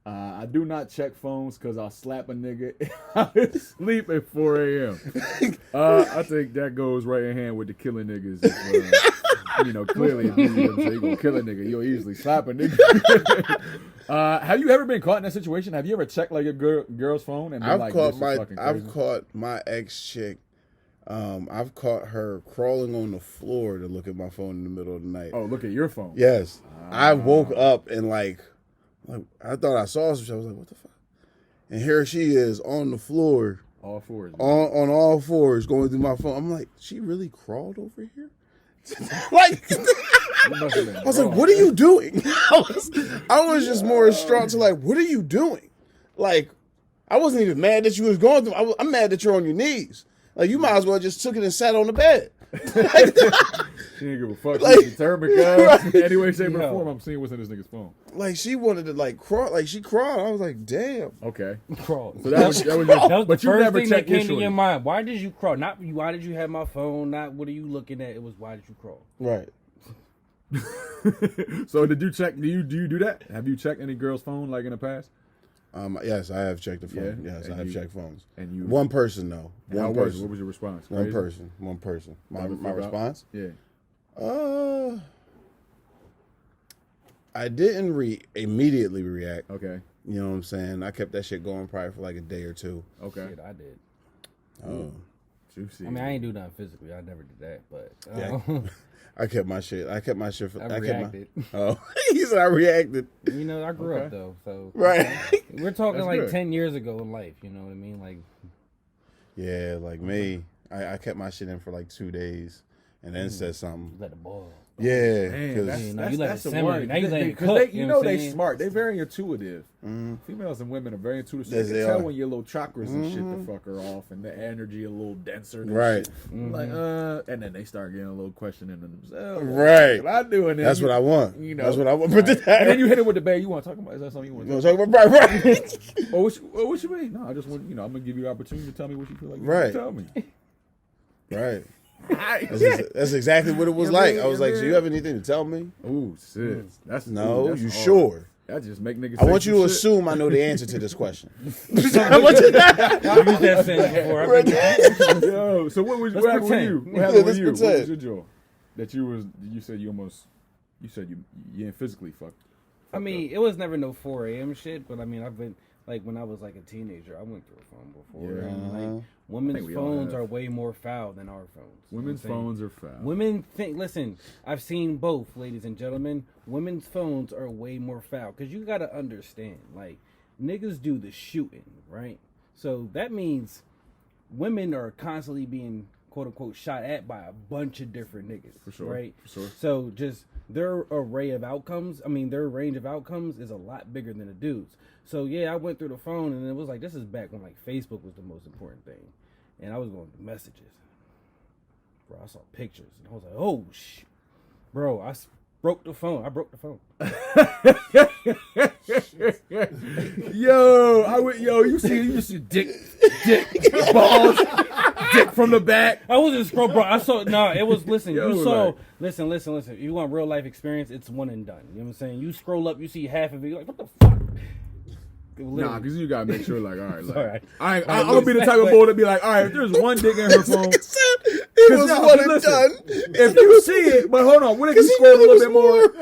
I do not check phones because I'll slap a nigga sleep at 4 a.m. I think that goes right in hand with the killing niggas. If, clearly, if you gonna kill a nigga, you'll easily slap a nigga. Have you ever been caught in that situation? Have you ever checked like a girl's phone and been I've like, caught this is fucking crazy? I've caught my ex chick. I've caught her crawling on the floor to look at my phone in the middle of the night. Oh, look at your phone. Yes, I woke up and like I thought I saw some shit. I was like, what the fuck? And here she is on the floor, All fours. on all fours, going through my phone. I'm like, she really crawled over here? Like, I was like, what are you doing? I was just more distraught to like, what are you doing? Like, I wasn't even mad that you was going through. I'm mad that you're on your knees. Like, you might as well just took it and sat on the bed. She didn't give a fuck. Like, She's determined, guys. Anyway, shape, or Yo. form, I'm seeing what's in this nigga's phone. Like, she wanted to like crawl. Like, she crawled. I was like, damn. Okay. Crawl. So that was your, That was but the you first never thing that checked your came to your shorty. mind. Why did you crawl? Not why did you have my phone? Not what are you looking at? It was why did you crawl? Right. So did you check? Do you do that? Have you checked any girl's phone like in the past? Yes, I have checked the phone. Yeah? Yes, And I have you- checked phones. And you One person though. How One was it? person. What was your response? One Crazy? person. One person. My Never forgot? response. Yeah. I didn't immediately react. Okay. You know what I'm saying? I kept that shit going probably for like a day or two. Okay. Shit, I did. Oh. Juicy. I mean, I ain't do nothing physically. I never did that, but Yeah. I kept my shit. I kept my shit. I reacted. Oh, he said I reacted. You know, I grew Okay. up though, so Right. we're talking That's like good. 10 years ago in life. You know what I mean? Like, Yeah, like me. I kept my shit in for like 2 days and then said something. let it boil. Yeah. Man, 'cause- that's, Yeah, now that's, you let that's it the simmer. word. Now you let it Because cook, you you know know what I'm they saying? smart. They're very intuitive. Females and women are very intuitive. So Yes, you they can tell are. when your little chakras and shit the fuck are off and the energy a little denser. And Right. shit. Like, and then they start getting a little questioning themselves. Right. What I do and then That's what I want. You know. That's what I want. And then you hit it with the bag. You want to talk about? Is that something you want You to know talk what I'm talking about? Right. about? What you mean? No, I just want, I'm going to give you the opportunity to tell me what you feel like you Right. tell me. Right. Right. That's exactly what it was Yeah, like. man, I was yeah, like, so man. you have anything to tell me? Ooh, sis. That's No, that's you hard. sure? That just make niggas. I want you to assume I know the answer to this question. I want you to- I used that sentence before. I've been- Yo, so what Let's happened with pretend. you? What Yeah, happened with let's you? What was pretend. your jaw? That you said you ain't physically fucked. I mean, it was never no 4 a.m. shit, but I mean, I've been like when I was like a teenager, I went through a phone before. Yeah. And, like, I women's think we all phones have. are way more foul than our phones. You know Women's what I'm saying? phones are foul. Women think. Listen, I've seen both, ladies and gentlemen. Women's phones are way more foul because you gotta understand, like niggas do the shooting, right? So that means women are constantly being quote unquote shot at by a bunch of different niggas, For sure, right? for sure. So just their array of outcomes. I mean, their range of outcomes is a lot bigger than a dude's. So yeah, I went through the phone and it was like this is back when like Facebook was the most important thing, and I was going to messages. Bro, I saw pictures and I was like, oh shit, bro, broke the phone. I broke the phone. You see dick balls, dick from the back. I wasn't scroll, bro. I saw it was listen. Yo, You saw like- listen. If you want real life experience, it's one and done. You know what I'm saying? You scroll up, you see half of it. You're like, what the fuck? Nah, because you gotta make sure, like, all right, like, Sorry. I'm gonna be the type of boy to be like, all right, if there's one dick in her phone, It was one and done. if you see it, but hold on, what if you scroll a little bit more?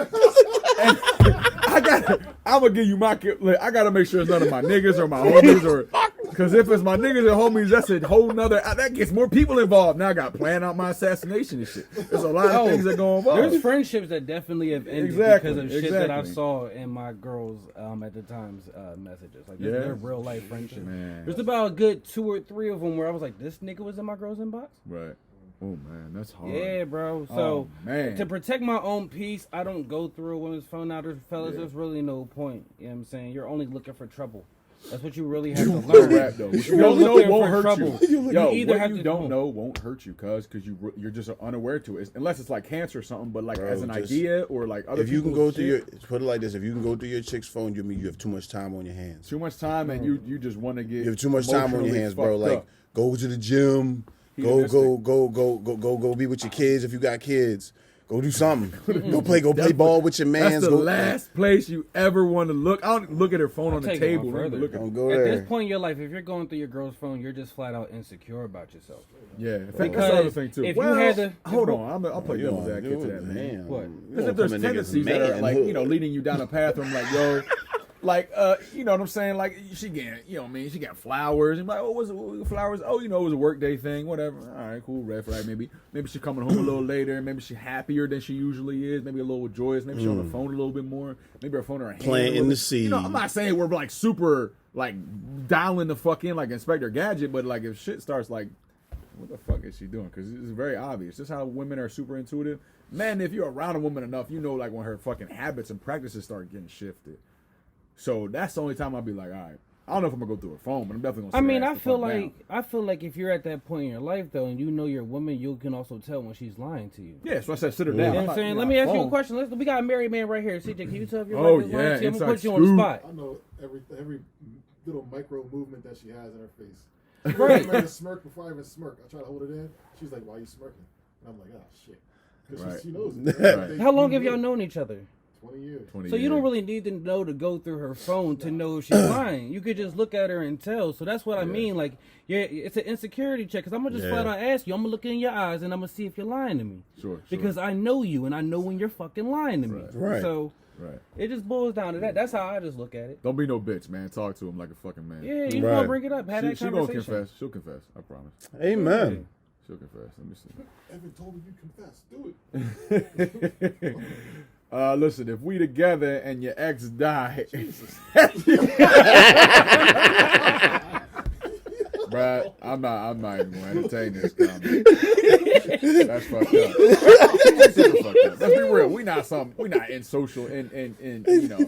I'm gonna give you my. I gotta make sure it's none of my niggas or my homies, or because if it's my niggas and homies, that's a whole nother. That gets more people involved. Now I got to plan out my assassination and shit. There's a lot of things that go involved. There's friendships that definitely have ended because of shit that I saw in my girls at the time's messages. Like they're real life friendships. Man. There's about a good 2 or 3 of them where I was like, this nigga was in my girl's inbox. Right. Oh man, that's hard. Yeah, bro. So man. To protect my own peace, I don't go through a woman's phone. Now, fellas, there's really no point. You know what I'm saying? You're only looking for trouble. That's what you really have to learn. Rap, though. What you don't know won't hurt trouble. you. Yo, you what you don't know won't hurt you, cuz you're just unaware to it. Unless it's like cancer or something, but like as an idea or like other. If you can go through your, put it like this, if you can go through your chick's phone, you mean you have too much time on your hands. Too much time, and you just want to get. You have too much time on your hands, bro. Like go to the gym. Go be with your kids if you got kids. Go do something. Go play ball with your mans. That's the last place you ever want to look. I don't look at her phone on the table. Don't go there. At this point in your life, if you're going through your girl's phone, you're just flat out insecure about yourself. Yeah, because that's the other thing too. If you had to, hold on, I'll play devil's advocate to that, man. What? Because if there's tendencies that are like leading you down a path where I'm like, yo. Like, you know what I'm saying? Like, she getting, you know what I mean? She got flowers. And like, oh, what's it, flowers? Oh, you know, it was a work day thing, whatever. All right, cool, red flag. Maybe she coming home a little later. Maybe she happier than she usually is. Maybe a little joyous. Maybe she on the phone a little bit more. Maybe her phone in her hand. Planting the seed. You know, I'm not saying we're like super, like, dialing the fuck in like Inspector Gadget, but like if shit starts like, what the fuck is she doing? Because it's very obvious. Just how women are super intuitive. Man, if you're around a woman enough, you know, like when her fucking habits and practices start getting shifted. So that's the only time I'll be like, all right. I don't know if I'm gonna go through her phone, but I'm definitely gonna. I feel like if you're at that point in your life though, and you know your woman, you can also tell when she's lying to you. Yeah, so I said sit her down. You know what I'm saying? Let me ask you a question. We got a married man right here. CJ, can you tell if your wife is lying to you? I'm gonna put you on the spot. I know every little micro movement that she has in her face. Right. I smirk before I even smirk. I try to hold it in. She's like, "Why are you smirking?" And I'm like, "Oh shit," because she knows. Right. How long have y'all known each other? 20 years. So you don't really need to know to go through her phone to know if she's lying. You could just look at her and tell. So that's what I mean. Like, yeah, it's an insecurity check. Because I'm going to just flat out ask you. I'm going to look in your eyes and I'm going to see if you're lying to me. Sure. Because I know you and I know when you're fucking lying to me. Right. So it just boils down to that. That's how I just look at it. Don't be no bitch, man. Talk to him like a fucking man. Yeah, you gonna bring it up. Have that She conversation. gonna confess. She'll confess. I promise. Amen. She'll confess. Let me see. Evan told me you confess. Do it. Listen, if we together and your ex died, Brad, I'm not even gonna entertain this comment. That's fucked up. Super fucked up. Let's be real. We not in social in you know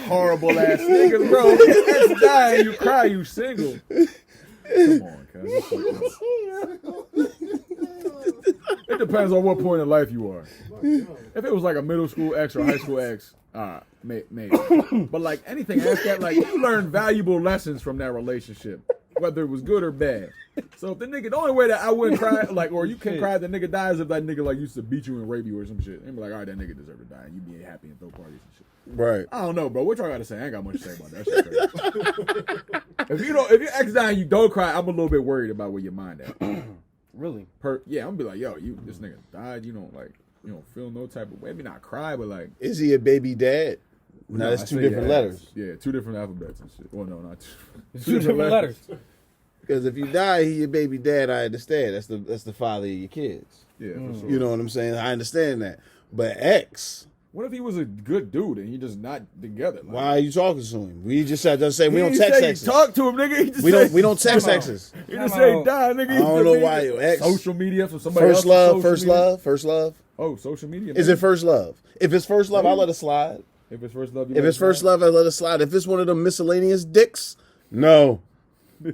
horrible ass niggas, bro. Your ex died, you cry, you single. Come on, cuz. It depends on what point in life you are. If it was like a middle school ex or high school ex, maybe. But like anything after that, like you learn valuable lessons from that relationship, whether it was good or bad. So if the only way that I wouldn't cry, like, or you can cry if the nigga dies if that nigga like used to beat you and rape you or some shit. And be like, all right, that nigga deserve to die, and you be happy and throw parties and shit. Right. I don't know, bro. What y'all got to say? I ain't got much to say about that shit. If your ex die and you don't cry, I'm a little bit worried about where your mind at. Really? Yeah, I'm gonna be like, yo, this nigga died. You don't feel no type of way. Maybe not cry, but like, is he a baby dad? No, that's two different letters. Yeah, 2 different alphabets and shit. Well, no, not two. It's 2 different letters. Because if you die, he your baby dad. I understand. That's the father of your kids. Yeah, for sure. You know what I'm saying? I understand that. But ex. What if he was a good dude and he just not together? Like, why are you talking to him? We just said we don't text exes. Talk to him, nigga. He just we don't text exes. You just say die, nigga. I don't know why you ex. Social media for somebody else. First love. Oh, social media. Is it first love? If it's first love, I'll let it slide. If it's first love, I let it slide. If it's one of them miscellaneous dicks, no.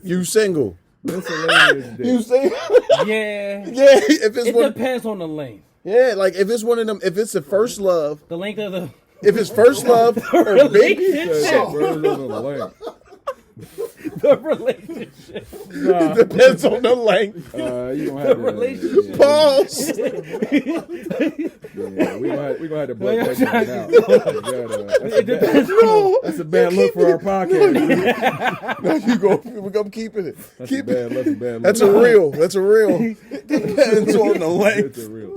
You single. Miscellaneous dick. You single. Yeah. Yeah. If it's it depends on the length. Yeah, like if it's one of them, if it's the first love, the length of the. If it's first love or baby, the relationship. It depends on the length. You gonna have relationship. Pause. Yeah, we gonna have to break Like, that out. That's a bad look for our podcast. No, you go. I'm keeping it. That's Keep a it. bad look. That's a real. That's a real. Depends on the length. That's a real.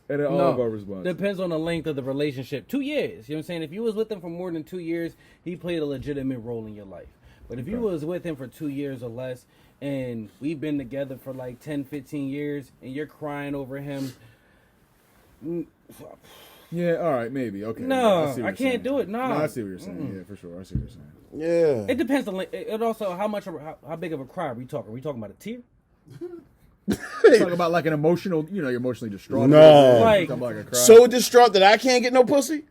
And then all of our responses. Depends on the length of the relationship. 2 years. You know what I'm saying? If you was with him for more than 2 years, he played a legitimate role in your life. But if you was with him for 2 years or less, and we've been together for like 10, 15 years, and you're crying over him. Yeah, all right, maybe. Okay. No, see what I you're can't saying. do it. No. I see what you're saying. Yeah, for sure. I see what you're saying. Yeah. It depends on it also how big of a cry are we talking? Are we talking about a tear? Talk about like an emotional, you're emotionally distraught. No. Like- Talking about like a cry. So distraught that I can't get no pussy?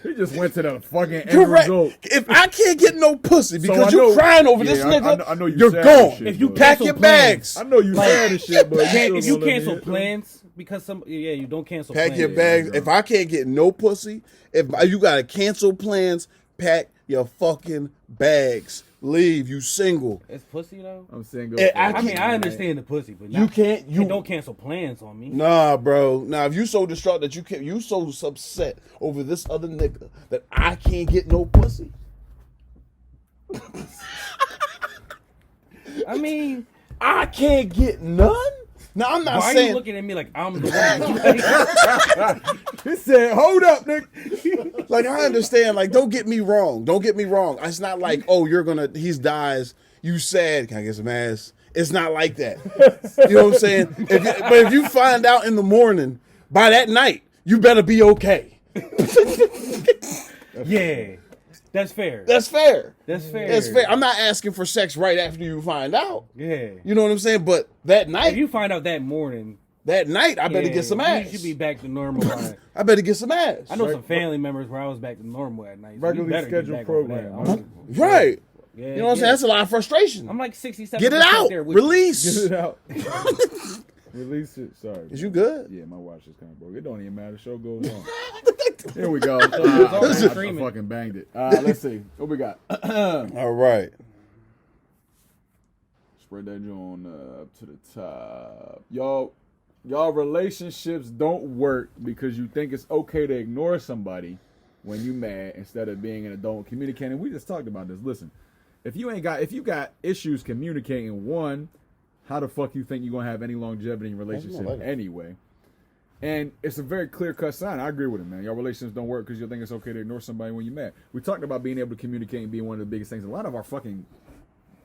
He just went to the fucking end Correct. result. If I can't get no pussy So because I you're know- crying over this yeah, nigga, I know you you're sad gone. and shit, If you but- Pack cancel your plans. bags. I know you sad and shit, but If you still gonna cancel let me hit, plans because you don't cancel Pack plans. your bags. If I can't get no pussy, if you gotta cancel plans, pack your fucking bags. Leave. You single. It's pussy though. I'm saying go. Eh, for it. I mean, I understand the pussy, but You can't. you You don't cancel plans on me. Nah, bro. Now, if you so distraught that you so upset over this other nigga that I can't get no pussy. I mean, I can't get none. Now I'm not why are saying. you looking at me like I'm the one? He said, "Hold up, nigga." Like, I understand. Like, don't get me wrong. Don't get me wrong. It's not like, oh, he dies. You sad? Can I get some ass? It's not like that. You know what I'm saying? But if you find out in the morning, by that night, you better be okay. Yeah, that's fair. That's fair. That's fair. That's fair. I'm not asking for sex right after you find out. Yeah. You know what I'm saying? But that If night, you find out that morning, I better get some ass. You should be back to normal. I better get some ass. I know some family members where I was back to normal at night. So you Regularly better get scheduled back over program. that. Right. Yeah, You know what I'm saying? That's a lot of frustration. I'm like 67. Get it out. Release. Get it out. Release it. Sorry. Is you good? Yeah, my watch is kind of broke. It don't even matter. The show goes on. Here we go. already I streaming. fucking banged it. Let's see. What we got? All right. Spread that joint up to the top. Y'all relationships don't work because you think it's okay to ignore somebody when you mad instead of being an adult communicating. We just talked about this. Listen, if you got issues communicating, one, how the fuck you think you're gonna have any longevity in your relationship anyway? And it's a very clear-cut sign. I agree with him, man. Your relationships don't work because you think it's okay to ignore somebody when you're mad. We talked about being able to communicate and being one of the biggest things. A lot of our fucking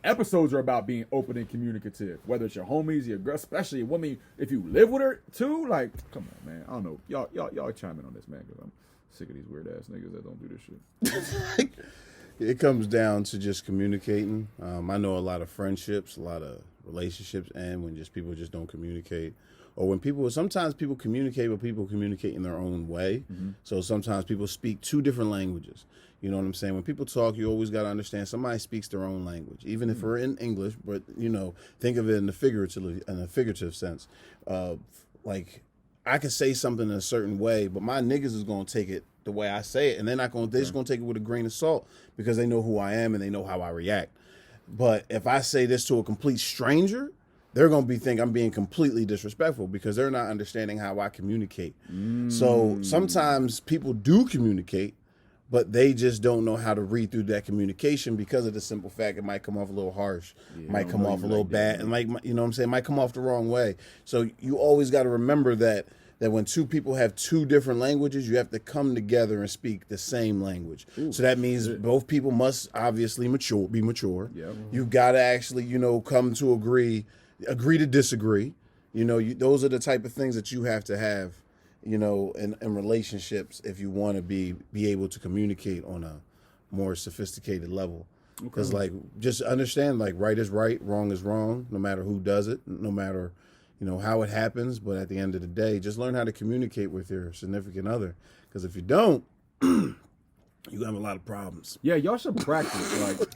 episodes are about being open and communicative. Whether it's your homies, your girl, especially a woman, if you live with her too, like, come on, man. I don't know. Y'all chime in on this, man, because I'm sick of these weird-ass niggas that don't do this shit. It comes down to just communicating. I know a lot of friendships, a lot of relationships, and when just people just don't communicate. Or when sometimes people communicate, but people communicate in their own way. Mm-hmm. So sometimes people speak two different languages. You know what I'm saying? When people talk, you always got to understand somebody speaks their own language, even if we're in English. But think of it in a figurative sense. Like I could say something in a certain way, but my niggas is gonna take it the way I say it, and they're not gonna. They're just gonna take it with a grain of salt because they know who I am and they know how I react. But if I say this to a complete stranger, they're going to think I'm being completely disrespectful because they're not understanding how I communicate. So sometimes people do communicate, but they just don't know how to read through that communication because of the simple fact it might come off a little harsh, might come off a little bad, and you know what I'm saying, might come off the wrong way. So you always got to remember that when two people have two different languages, you have to come together and speak the same language. Ooh, so that means both people must obviously be mature. Yep. You got to actually, come to agree to disagree. Those are the type of things that you have to have, in relationships if you want to be able to communicate on a more sophisticated level. Because, just understand, right is right, wrong is wrong, no matter who does it, no matter how it happens, but at the end of the day, just learn how to communicate with your significant other. Because if you don't, you have a lot of problems. Yeah, y'all should practice.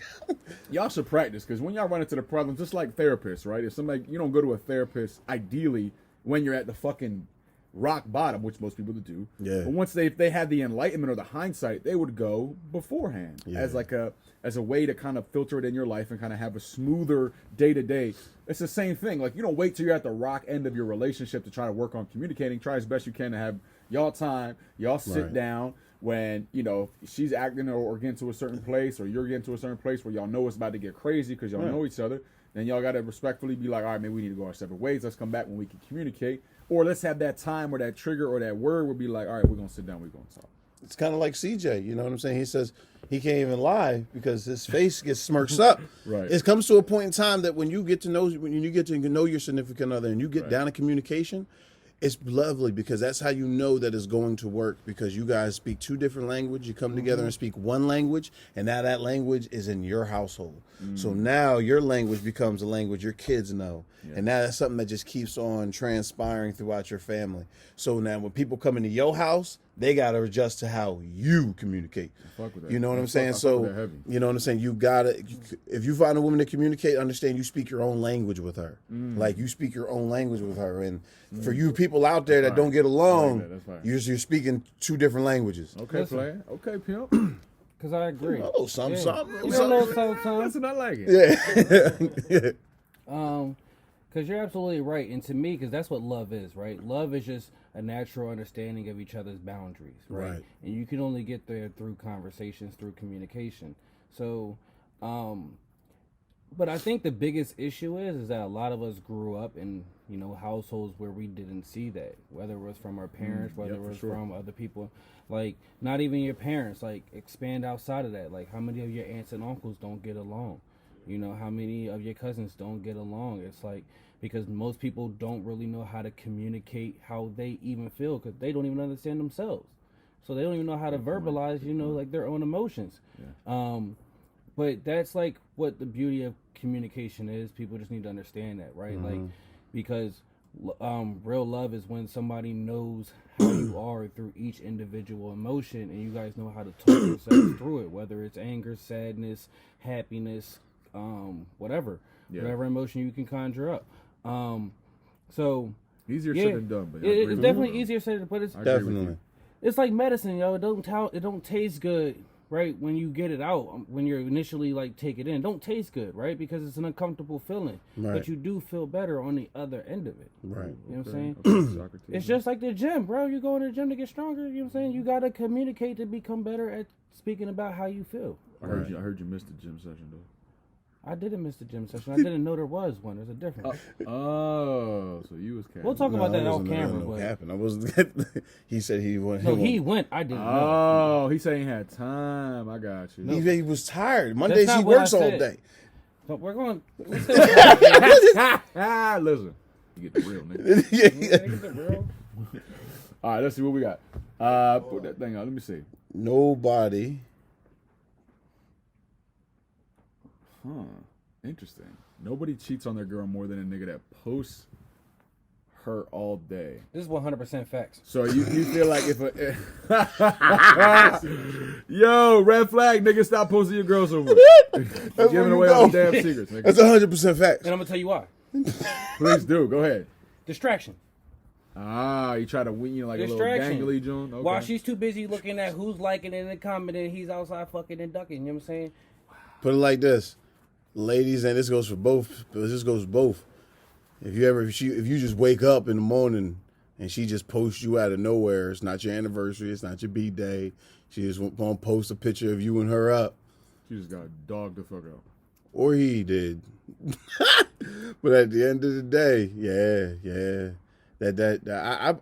Y'all should practice because when y'all run into the problems, just like therapists, right? If somebody you don't go to a therapist, ideally when you're at the fucking rock bottom, which most people do. Yeah. But once if they had the enlightenment or the hindsight, they would go beforehand as a way to kind of filter it in your life and kind of have a smoother day to day. It's the same thing. Like, you don't wait till you're at the rock end of your relationship to try to work on communicating. Try as best you can to have y'all time. Y'all sit down when, you know, she's acting or getting to a certain place, or you're getting to a certain place where y'all know it's about to get crazy because y'all know each other. Then y'all got to respectfully be like, all right, maybe we need to go our separate ways. Let's come back when we can communicate. Or let's have that time where that trigger or that word would be like, all right, we're going to sit down, we're going to talk. It's kind of like CJ, you know what I'm saying? He says he can't even lie because his face gets smirks up. Right. It comes to a point in time that when you get to know your significant other and you get down to communication, it's lovely because that's how you know that it's going to work, because you guys speak two different languages. You come together and speak one language, and now that language is in your household. So now your language becomes a language your kids know. And now that's something that just keeps on transpiring throughout your family. So now when people come into your house, they got to adjust to how you communicate. You know what I'm saying? So, you know what I'm saying? You got to, if you find a woman to communicate, understand you speak your own language with her. Like, you speak your own language with her. And for you people out there that don't get along, you're speaking two different languages. Okay, player. Okay, pimp. Because I agree. Oh, something. You know, a little something. Listen, I like it. Yeah. Because you're absolutely right. And to me, because that's what love is, right? Love is just a natural understanding of each other's boundaries, right? And you can only get there through conversations, through communication. So, but I think the biggest issue is that a lot of us grew up in, you know, households where we didn't see that, whether it was from our parents, whether it was from other people, like not even your parents, like expand outside of that. Like, how many of your aunts and uncles don't get along? You know, how many of your cousins don't get along? It's like, because most people don't really know how to communicate how they even feel, because they don't even understand themselves. So they don't even know how to verbalize, you know, like their own emotions. But that's like what the beauty of communication is. People just need to understand that, right? Like, because real love is when somebody knows how you are through each individual emotion, and you guys know how to talk yourselves through it, whether it's anger, sadness, happiness, whatever emotion you can conjure up. So easier said than done, but it's definitely easier said, but it's Definitely. It's like medicine, yo. It don't taste good, right? When you get it out, when you're initially like take it in, don't taste good, right? Because it's an uncomfortable feeling, but you do feel better on the other end of it. Right. You know what I'm saying? It's just like the gym, bro. You go to the gym to get stronger. You know what I'm saying? You gotta communicate to become better at speaking about how you feel. I heard you missed the gym session though. I didn't miss the gym session. I didn't know there was one. There's a difference. Oh, so you was capping. We'll talk about that off camera. No but capping. I wasn't. He said he went. No, he went. I didn't know. Oh, he said he had time. I got you. He was tired. Mondays not he what I works all said. day. But we're going. Listen, you get the real nigga. All right, let's see what we got. Put that thing on. Let me see. Nobody. Huh. Interesting. Nobody cheats on their girl more than a nigga that posts her all day. This is 100% facts. So you feel like if yo, red flag, nigga, stop posting your girl so much. Giving away all the damn secrets, nigga. That's 100% facts. And I'm gonna tell you why. Please do. Go ahead. Distraction. You try to win, like a little gangly joint. Okay. While she's too busy looking at who's liking it and commenting, he's outside fucking and ducking. You know what I'm saying? Put it like this. Ladies, and this goes for both. This goes both. If you just wake up in the morning and she just posts you out of nowhere, it's not your anniversary, it's not your B-day. She just gonna post a picture of you and her up. She just got dogged the fuck out. Or he did. But at the end of the day,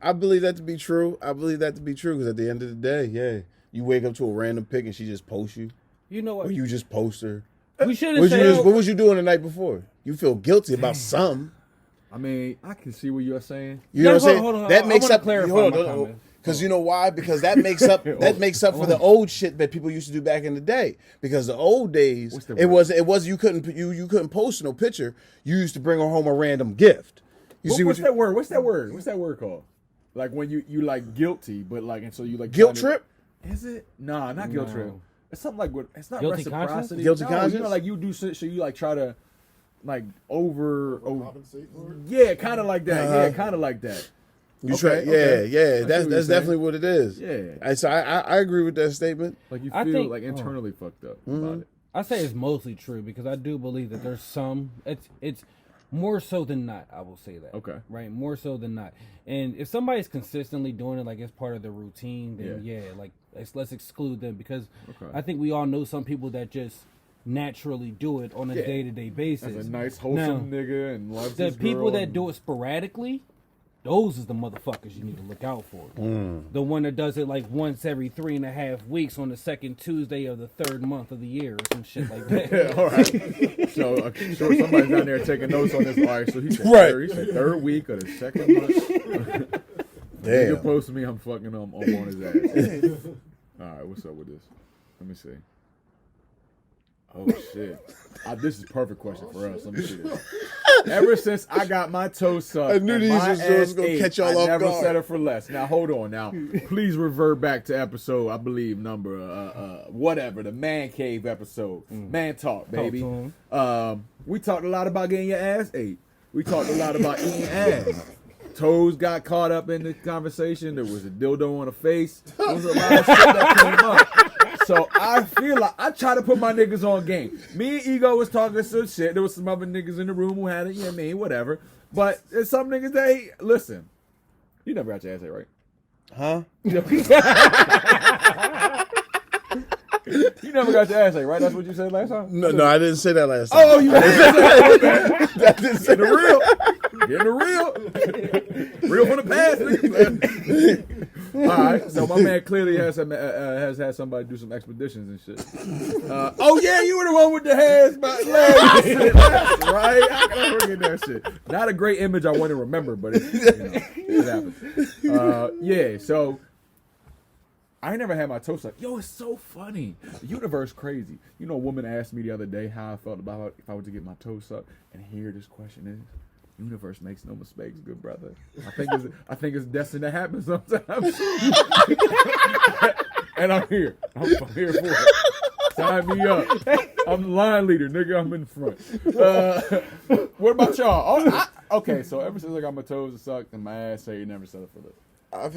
I believe that to be true. I believe that to be true because at the end of the day, you wake up to a random pic and she just posts you. You know what? Or you just post her. We should have said. What was you doing the night before? You feel guilty about something. I mean, I can see what you're saying. You know what I'm saying? Hold on. That makes up. Clarify because you know why? Because that makes up. That makes up for the old shit that people used to do back in the day. Because the old days, it was you couldn't post no picture. You used to bring her home a random gift. What's that word? What's that word called? Like when you like guilty, but like, and so you like guilt trip. Is it? Nah, not guilt trip. It's something like what? It's not guilty reciprocity. Conscience? Guilty no, conscience. You know, like you do shit, so you like try to like over Compensate for it? yeah, kind of like that. Yeah, kind of like that. You Okay, try, okay. yeah. I see what That's you're definitely saying. what it is. Yeah. So I agree with that statement. Like you I feel think- like internally fucked up about it. I say it's mostly true because I do believe that there's some. It's more so than not. I will say that. Okay. Right. More so than not. And if somebody's consistently doing it like it's part of their routine, then Yeah. like let's exclude them because Okay. I think we all know some people that just naturally do it on a Yeah. day-to-day basis. As a nice, wholesome Now, nigga and loves the his people girl that and- do it sporadically, those is the motherfuckers you need to look out for. The one that does it like once every 3.5 weeks on the second Tuesday of the third month of the year or some shit like that. Yeah, all right. So I'm sure somebody's down there taking notes on this. All right, so he said, Right. he said third week of the second month. Damn. Nigga post me, I'm fucking I'm on his ass. All right, what's up with this? Let me see. Oh shit! This is a perfect question for us. Let me see this. Ever since I got my toe sucked, I knew and these my was ass gonna ate, catch y'all I off never guard. settled for less. Now hold on. Now please revert back to episode, I believe number whatever, the man cave episode, man talk, baby. to We talked a lot about getting your ass ate. We talked a lot about eating ass. Toes got caught up in the conversation. There was a dildo on the face. There was a lot of shit that came up. So I feel like I try to put my niggas on game. Me and Ego was talking some shit. There was some other niggas in the room who had it, you know what I mean, whatever. But there's some niggas that listen. You never got your ass ate, right? Huh? You never got your ass ate, right? That's what you said last time? No, I didn't say that last time. Oh, you didn't say that. I didn't say Getting the real. Getting the real. Real from the past, nigga. All right, so my man clearly has had somebody do some expeditions and shit. Oh yeah, you were the one with the hands, but legs. That's right. I can forget that shit. Not a great image I want to remember, but it happens. Yeah, so I ain't never had my toe sucked. Yo, it's so funny. The universe crazy. You know, a woman asked me the other day how I felt about if I were to get my toe sucked, and here this question is. Universe makes no mistakes, good brother. I think it's destined to happen sometimes. And I'm here. I'm here for it. Sign me up. I'm the line leader, nigga. I'm in front. What about y'all? Okay, so ever since I got my toes sucked and my ass ate, never settled for this. I've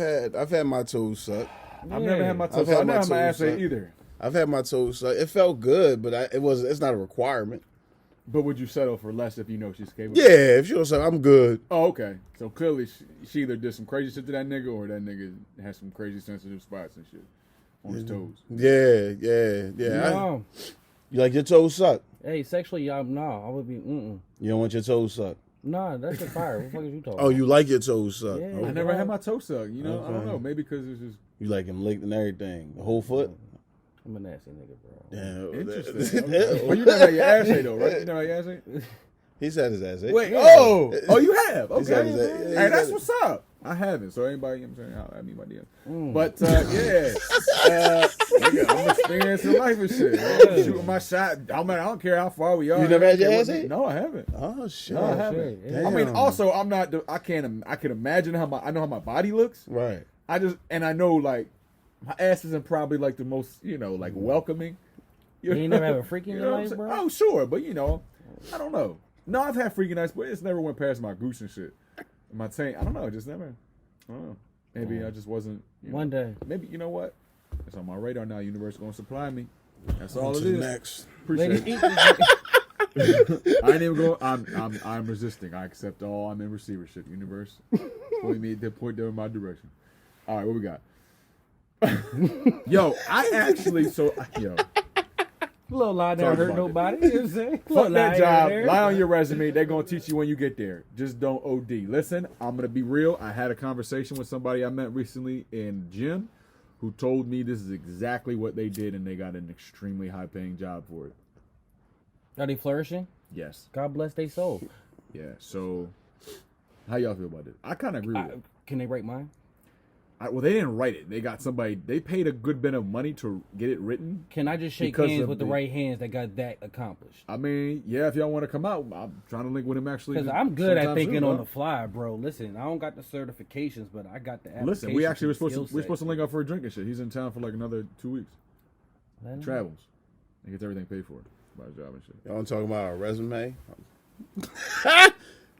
had my toes sucked. I've never had my toes I've sucked. I had never my had my ass toes ate sucked. either. I've had my toes sucked. It felt good, but it's not a requirement. But would you settle for less if you know she's capable? Yeah, if she was like, I'm good. Oh, okay. So clearly she either did some crazy shit to that nigga or that nigga has some crazy sensitive spots and shit on his toes. Yeah. No. You like your toes sucked? Hey, sexually, I would be. You don't want your toes sucked? Nah, that's just fire. What the fuck is you talking? Oh, you like your toes sucked? Yeah. Okay. I never had my toe sucked. You know, I don't Okay. know. Maybe because it's just You like him licked and everything, the whole foot. I'm a nasty nigga, bro. Damn. interesting. Okay. Well, you never had your ass ate though, right? You never had your ass ate? He's had his ass ate. Wait, oh, you have? He's had Okay. his ass- Hey, that's what's up. I haven't, so anybody, you know what I'm saying, I mean my DM. But, nigga, I'm experiencing life and shit. I'm shooting my shot. I don't care how far we are. You never had your I don't ass care what- ate? No, I haven't. Oh shit! No, I haven't. shit. Damn. I mean, also, I'm not. I can imagine how I know how my body looks. Right. I know like my ass isn't probably like the most, like welcoming. You ain't never have a freak in your know what I'm life, saying? bro? Oh, sure, but I don't know. No, I've had freaking nights, but it's never went past my goose and shit. My tank, I don't know, just never. I don't know. Maybe I just wasn't. One day. Maybe you know what? It's on my radar now. Universe gonna supply me. That's all On it to the is. next. Appreciate Ladies, it. I ain't even going. I'm resisting. I accept all. I'm in receivership. Universe, point them in my direction. All right, what we got? Yo, little lie Talk don't hurt about nobody. You know what I'm saying? fuck Little that lie job. here and Lie there. on your resume. They're gonna teach you when you get there. Just don't OD. Listen, I'm gonna be real. I had a conversation with somebody I met recently in gym, who told me this is exactly what they did, and they got an extremely high-paying job for it. Are they flourishing? Yes. God bless their soul. Yeah. So, how y'all feel about it? I kind of agree with it. Can they write mine? Well, they didn't write it. They got somebody. They paid a good bit of money to get it written. Can I just shake Because hands of with the the- right hands that got that accomplished? I mean, yeah. If y'all want to come out, I'm trying to link with him actually. Because I'm good at sometime thinking soon, on huh? the fly, bro. Listen, I don't got the certifications, but I got the application. Listen, we actually and skill we're supposed to set. link up for a drink and shit. He's in town for like another 2 weeks. Let 'em- Travels. He gets everything paid for by his job and shit. Y'all talking about our resume?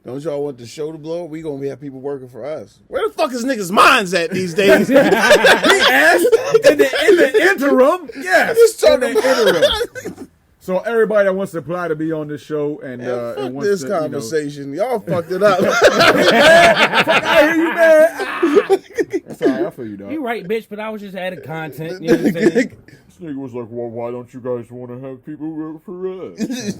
Don't y'all want the show to blow up? We gonna have people working for us. Where the fuck is niggas' minds at these days? He asked in the interim. Yes, Just in talking the interim. So everybody that wants to apply to be on this show and Fuck wants this to, conversation. Y'all fucked it up. Fuck out here, you man. That's all right. I feel you, dog. You right, bitch, but I was just adding content. You know what I'm saying? This nigga was like, well, why don't you guys want to have people work for us?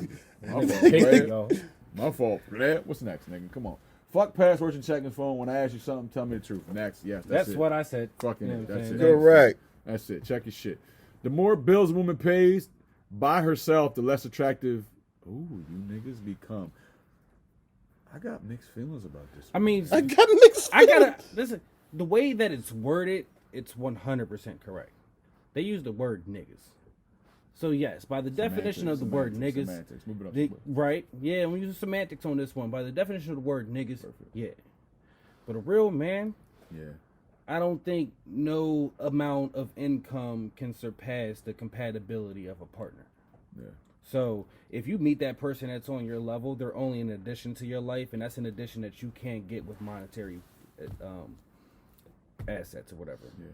My fault, man. Yo. My fault. What's next, nigga? Come on. Fuck passwords and checking phone. When I ask you something, tell me the truth. Next. Yes, That's it. what I said. Fucking You know it. what I'm That's it. saying? Correct. That's it. Check your shit. The more bills a woman pays by herself, the less attractive you niggas become. I got mixed feelings about this. I mean, I got mixed. I gotta listen. The way that it's worded, it's 100% correct. They use the word niggas. So yes, by the definition of the word niggas, Semantics. Move it up. right? Yeah, we use semantics on this one. By the definition of the word niggas, yeah. But a real man, Yeah. I don't think no amount of income can surpass the compatibility of a partner. Yeah. So if you meet that person that's on your level, they're only an addition to your life, and that's an addition that you can't get with monetary assets or whatever. Yeah.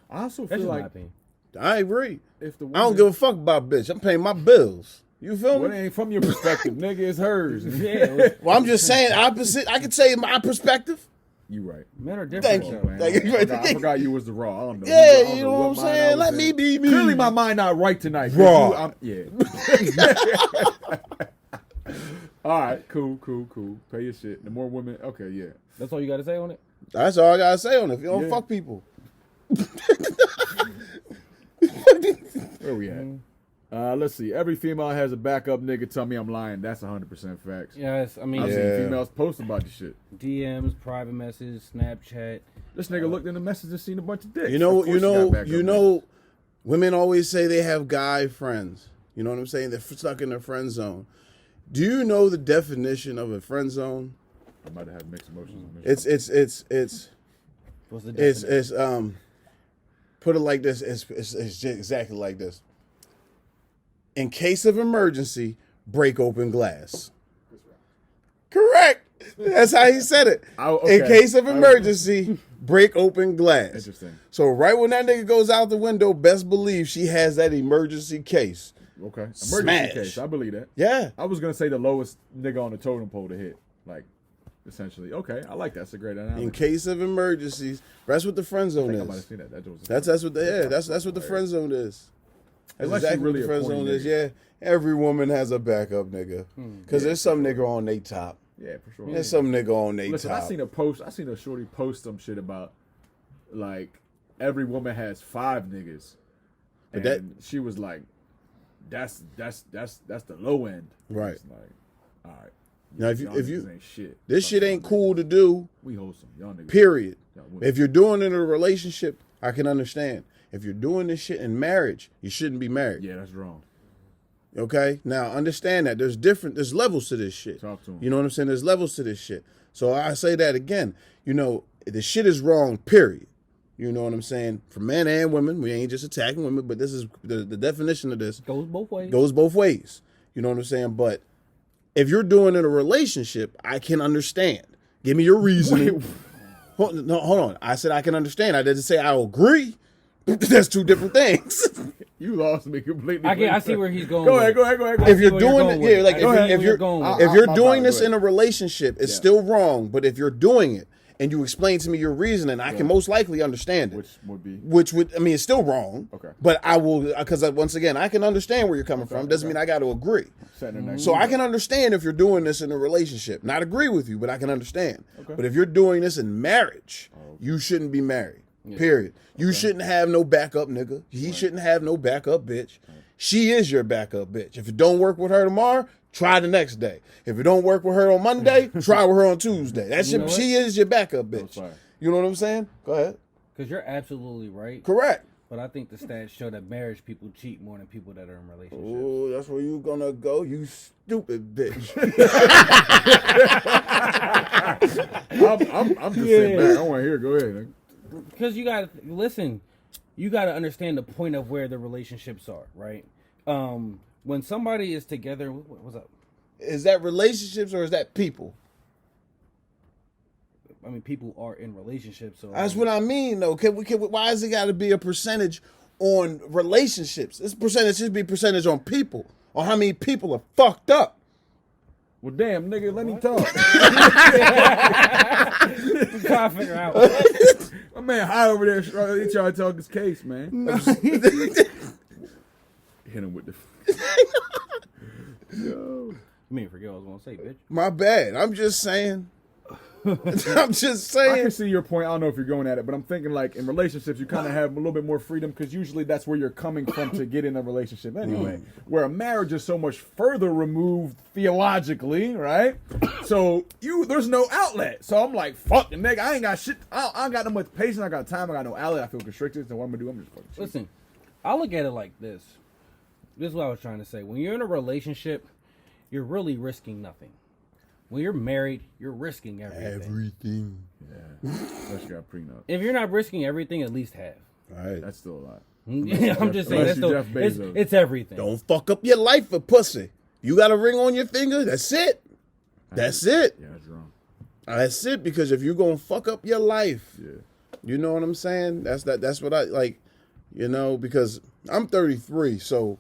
I also That's feel just my like opinion. I agree. if the I woman, don't give a fuck about bitch. I'm paying my bills. You feel well, me? it ain't from your perspective, nigga. It's hers. Yeah, Well, I'm just saying opposite. I could say my perspective. You right. men are different. Thank though. you. Man, Thank you. I forgot you was the raw. I don't know. I Yeah, don't you know what I'm mind I saying? was Let in. me be me. Clearly, my mind not right tonight. 'Cause Raw. Yeah. All right. Cool. Pay your shit. The more women. Okay. Yeah. That's all you got to say on it. That's all I gotta say on it. If you don't Yeah. fuck people. Where we at? Let's see. Every female has a backup nigga. Tell me I'm lying. That's 100% facts. Yes, I mean I've Yeah. seen females post about this shit. DMs, private message, Snapchat. This nigga looked in the message and seen a bunch of dicks. You know, Of course got backup niggas. women always say they have guy friends. You know what I'm saying? They're stuck in their friend zone. Do you know the definition of a friend zone? I'm about to have mixed emotions. It's What's the definition? it's put it like this. It's just exactly like this. In case of emergency, break open glass. Correct. That's how he said it. Okay. In case of emergency, break open glass. Interesting. So right when that nigga goes out the window, best believe she has that emergency case. Okay. Emergency Smash. case. I believe that. Yeah. I was gonna say the lowest nigga on the totem pole to hit. Like, essentially. Okay. I like that. That's a great analogy. In case of emergencies, that's what the friend I zone think I might have is. seen that. That was That's what the friend zone is. That's Unless you exactly really what the a friend corny zone is. nigga. Yeah, every woman has a backup nigga, because there's some nigga on they top. Yeah, for sure. There's some nigga on they Listen, top. I seen a shorty post some shit about like every woman has 5 niggas. But And she was like, that's the low end. Right. It's like, all right. Now, if y'all you niggas ain't shit. this Fuck shit y'all ain't niggas. cool to do. We wholesome. Y'all niggas. Period. Y'all women. If you're doing it in a relationship, I can understand. If you're doing this shit in marriage, you shouldn't be married. Yeah, that's wrong. Okay? Now understand that there's levels to this shit. Talk to 'em. You know what I'm saying? There's levels to this shit. So I say that again. You know, the shit is wrong, period. You know what I'm saying? For men and women, we ain't just attacking women, but this is the definition of this Goes both ways. goes both ways. You know what I'm saying? But if you're doing it in a relationship, I can understand. Give me your reasoning. Hold on. I said I can understand. I didn't say I agree. That's two different things. You lost me completely. I see where he's going. Go with ahead, it. go ahead. If you're where you're doing going it, with yeah, it. like I see where if you're you're going with it. if you're My doing bad, this go in a relationship, it's still wrong. But if you're doing it and you explain to me your reasoning, I can most likely understand it. Which would be I mean, it's still wrong. Okay. But I will, because once again, I can understand where you're coming from. Doesn't mean I got to agree. setting the next. So I can understand if you're doing this in a relationship. Not agree with you, but I can understand. Okay. But if you're doing this in marriage, you shouldn't be married. Period. You shouldn't have no backup nigga. He shouldn't have no backup bitch. She is your backup bitch. If it don't work with her tomorrow, try the next day. If it don't work with her on Monday, try with her on Tuesday. That's You know she is your backup bitch. fire. You know what I'm saying? Go ahead. Because you're absolutely right. Correct. But I think the stats show that marriage people cheat more than people that are in relationships. Oh, that's where you gonna go, you stupid bitch. I'm just sitting back. I want to hear. Go ahead. Because you got to listen. You got to understand the point of where the relationships are, right? When somebody is together, what's up? Is that relationships or is that people? I mean, people are in relationships. So That's what I mean, though. Why has it got to be a percentage on relationships? This percentage should be percentage on people, or how many people are fucked up. Well, damn, nigga, let me talk. I'm trying to figure out. My man high over there trying to talk his case, man. Hit him with the... You mean forget what I was gonna say, bitch? My bad. I'm just saying. I'm just I saying. can see your point. I don't know if you're going at it, but I'm thinking like in relationships, you kind of have a little bit more freedom because usually that's where you're coming from to get in a relationship anyway. Where a marriage is so much further removed theologically, right? So there's no outlet. So I'm like, fuck, nigga, I ain't got shit. I ain't got no much patience. I got time. I got no outlet. I feel constricted. So what I'm gonna do? I'm just fucking cheating. Listen, I look at it like this. This is what I was trying to say. When you're in a relationship, you're really risking nothing. When you're married, you're risking everything. Yeah. Unless you got a prenup. If you're not risking everything, at least half. All right. That's still a lot. I'm just saying, Unless that's you still, Jeff Bezos. it's everything. Don't fuck up your life for pussy. You got a ring on your finger. That's it. That's it. Yeah, that's wrong. That's it. Because if you're gonna fuck up your life, Yeah. you know what I'm saying. That's what I like. You know, because I'm 33, so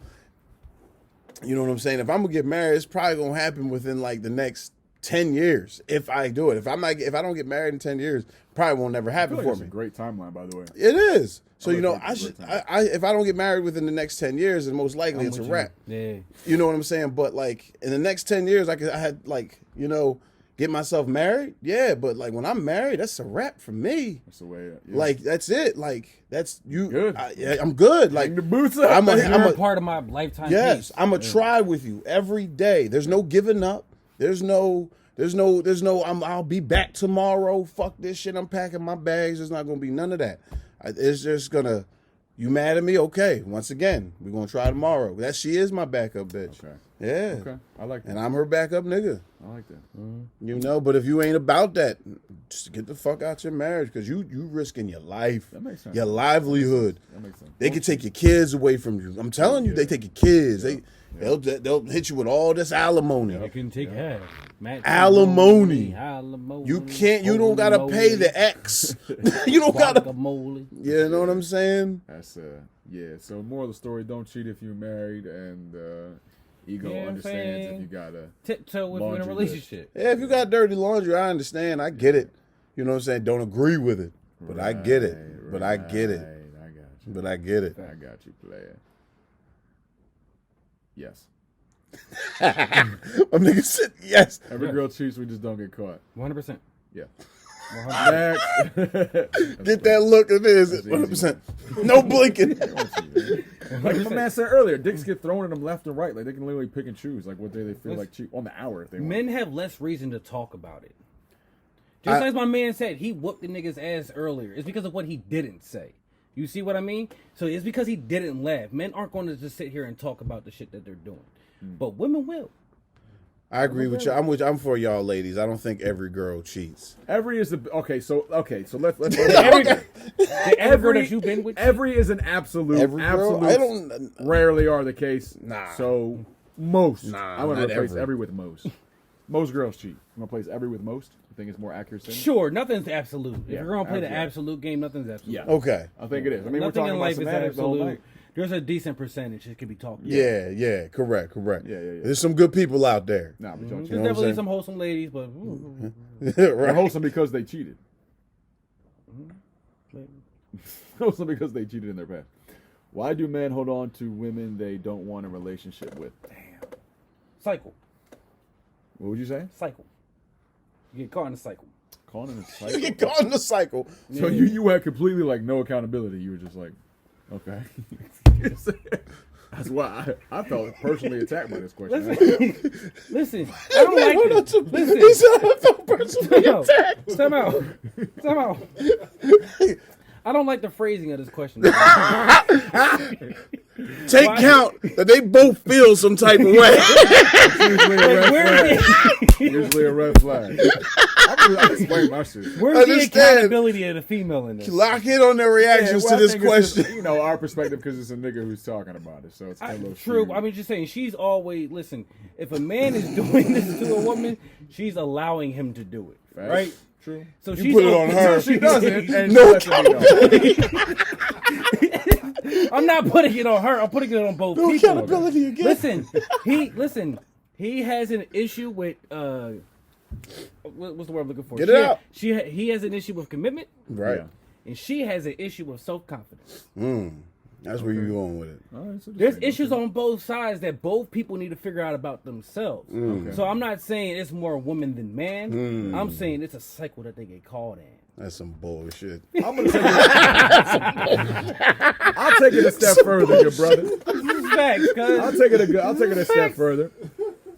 you know what I'm saying. If I'm gonna get married, it's probably gonna happen within like the next 10 years if I do it. If I don't get married in 10 years, probably won't never happen Like for it's me. a great timeline, by the way. It is. So I you know, think I it's a should. great time. If I don't get married within the next 10 years, then most likely it's a wrap. Yeah. You know what I'm saying? But like in the next 10 years, I had like, you know, get myself married. Yeah, but like when I'm married, that's a wrap for me. That's the way. Yeah. Like that's it. Like that's you. Good. I'm good. Like Hang the boots up. I'm You're a a part of my lifetime. yes. piece. I'm a try with you every day. There's no giving up. There's no. I'll be back tomorrow. Fuck this shit. I'm packing my bags. There's not gonna be none of that. It's just gonna. You mad at me? Okay. Once again, we're gonna try tomorrow. She is my backup bitch. Okay. Yeah. Okay. I like that. And I'm her backup nigga. I like that. You know, but if you ain't about that, just get the fuck out your marriage because you risking your life, That makes sense. your livelihood. That makes sense. They can take your kids away from you. I'm telling you, they take your kids. They'll hit you with all this alimony. You can take half. Alimony. Alimony. You can't. You don't gotta pay the X. You don't gotta. Guacamole. You know what I'm saying? That's yeah. So moral of the story: don't cheat if you're married, and ego Yeah, I'm understands saying. if you gotta. Tiptoe if you're in a Laundry relationship. Yeah, if you got dirty laundry, I understand. I get it. You know what I'm saying? Don't agree with it, but I get it. But I get it. I got you. But I get it. I got you, player. Yes. My nigga said yes. Every girl cheats. We just don't get caught. 100%. Yeah. 100%. Next. Get that look of this. That's 100%. No blinking. Like my man said earlier, dicks get thrown at them left and right. Like they can literally pick and choose, like what day they feel like cheat on the hour if they want. Men have less reason to talk about it. Just as my man said, he whooped the nigga's ass earlier. It's because of what he didn't say. You see what I mean? So it's because he didn't laugh. Men aren't going to just sit here and talk about the shit that they're doing. But women will. I agree with you. I'm for y'all ladies. I don't think every girl cheats. Every is the okay. So let's Every girl that you've been with. every is an absolute. Every girl? I don't. Rarely are the case. Nah. So most. Nah, I'm gonna not replace every. every with most. Most girls cheat. I'm gonna replace every with most. I think it's more accurate. Sure, nothing's absolute. If Yeah, you're going to play the absolute. absolute game, nothing's absolute. Yeah. Okay. I think it is. I mean, we're Nothing talking in about life is semantics the whole absolute. night. There's a decent percentage that can be talked about. Yeah. Correct. Yeah. There's some good people out there. Nah, but don't There's cheat. know what I'm definitely saying? some wholesome ladies, but They're Right. wholesome because they cheated. Wholesome because they cheated in their past. Why do men hold on to women they don't want a relationship with? Damn. cycle. What would you say? Cycle. You get caught in a cycle. Calling it a You cycle. get caught in the cycle. So you had completely like no accountability. You were just like, okay. That's why I felt personally attacked by this question. Listen, I don't like this. Listen, He said I felt personally attacked. Time out. I don't like the phrasing of this question. take count that they both feel some type of way. Usually a red flag. I explain my shit. Where's the accountability of the female in this? Lock in on their reactions to this question. Just, our perspective, because it's a nigga who's talking about it, so it's kind of true. I mean, just saying, she's always listen. If a man is doing this to a woman, she's allowing him to do it, right? True. So you put it on her. She doesn't. And No I'm not putting it on her. I'm putting it on both people. Accountability again. Listen. He has an issue with what's the word I'm looking for? Get it out. He has an issue with commitment, Right. Yeah. and she has an issue with self-confidence. That's where you're going with it. Right, so There's issues on both sides that both people need to figure out about themselves. Okay. So I'm not saying it's more woman than man. I'm saying it's a cycle that they get caught in. That's some bullshit. I'm gonna take I'll take it a step further, good brother. This is facts, cuz. I'll take it a step further.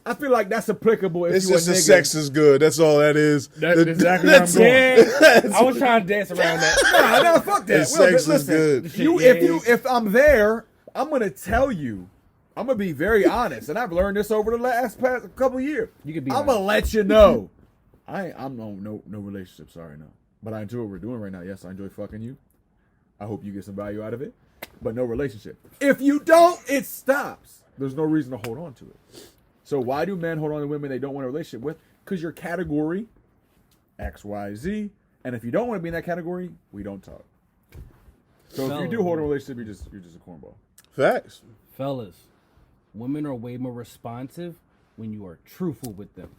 I feel like that's applicable if It's you a just the nigga. sex is good. That's all that is. That's exactly where I'm going. Yeah, I was trying to dance around that. No, fuck that. The sex is Listen, good. If I'm there, I'm gonna tell you. I'm gonna be very honest, and I've learned this over the past couple years. You can be I'm gonna let you know. I'm no relationship. Sorry, no. But I enjoy what we're doing right now. Yes, I enjoy fucking you. I hope you get some value out of it. But no relationship. If you don't, it stops. There's no reason to hold on to it. So why do men hold on to women they don't want a relationship with? Because your category X, Y, Z, and if you don't want to be in that category, we don't talk. So if you do hold a relationship, you're just a cornball. Facts. Fellas, women are way more responsive when you are truthful with them.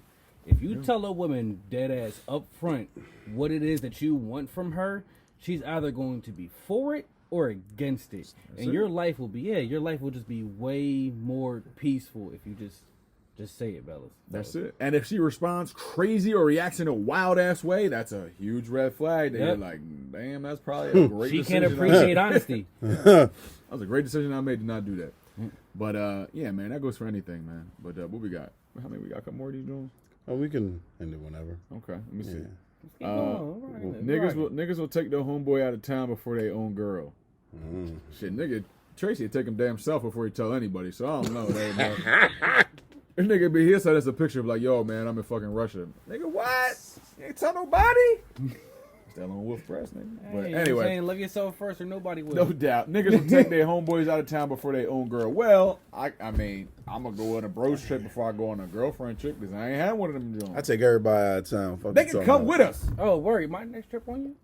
If you tell a woman dead ass up front what it is that you want from her, she's either going to be for it or against it. Your life will just be way more peaceful if you just say it, fellas. That's it. And if she responds crazy or reacts in a wild ass way, that's a huge red flag. That you're like, damn, that's probably a great she decision. can't appreciate honesty. That was a great decision I made to not do that. But yeah, man, that goes for anything, man. But what we got? How many we got? A couple more of these Jones? Oh, we can end it whenever. Okay, let me see. Yeah. Niggas will take their homeboy out of town before they own girl. Shit, nigga, Tracy would take him damn self before he tell anybody. So I don't know. This nigga be here, so that's a picture of like, yo, man, I'm in fucking Russia. Nigga, what? You ain't tell nobody? Still on Wolf Press, nigga. But Hey, anyway, saying love yourself first or nobody will. no doubt, niggas will take their homeboys out of town before they own girl. Well, I mean, I'm gonna go on a bros trip before I go on a girlfriend trip because I ain't had one of them joints. I take everybody out of town. Fuck They you can talking come about. with us. Oh, worry, my next trip on you?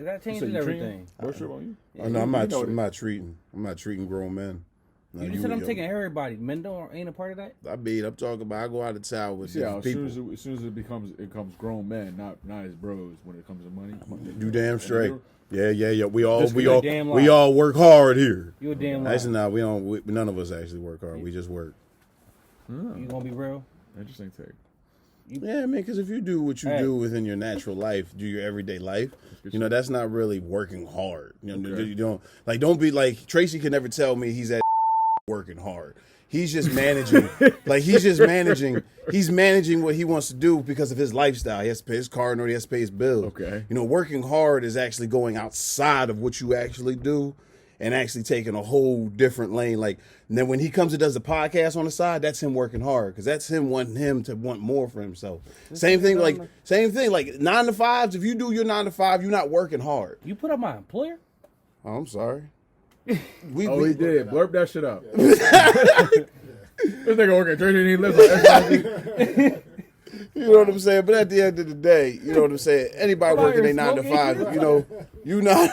That So changes you everything. Bros trip on you? Oh, no, I'm You know not treating grown men. No, You just said I'm taking everybody. Men ain't a part of that? I'm talking about. I go out of town with See how different as people. soon as it becomes grown men, not as bros when it comes to money. You damn straight. Yeah. We all damn lie. we all work hard here. You a damn liar. Actually, no, we don't. None of us actually work hard. We just work. You gonna be real? Interesting take. Yeah, man. Because if you do what you do within your natural life, do your everyday life, that's not really working hard. You don't be like Tracy can never tell me he's at working hard. He's just managing. He's managing what he wants to do because of his lifestyle. He has to pay his car note. He has to pay his bills. Okay. Working hard is actually going outside of what you actually do and actually taking a whole different lane. And then when he comes and does the podcast on the side, that's him working hard because that's him wanting him to want more for himself. Same thing. Like 9 to 5s. If you do your 9 to 5, you're not working hard. You put up my employer? Oh, I'm sorry. He did. Blurb that shit out. This nigga working at Tracy and he lives like XYZ. You know what I'm saying? But at the end of the day, you know what I'm saying? Anybody working their 9 to 5, you not.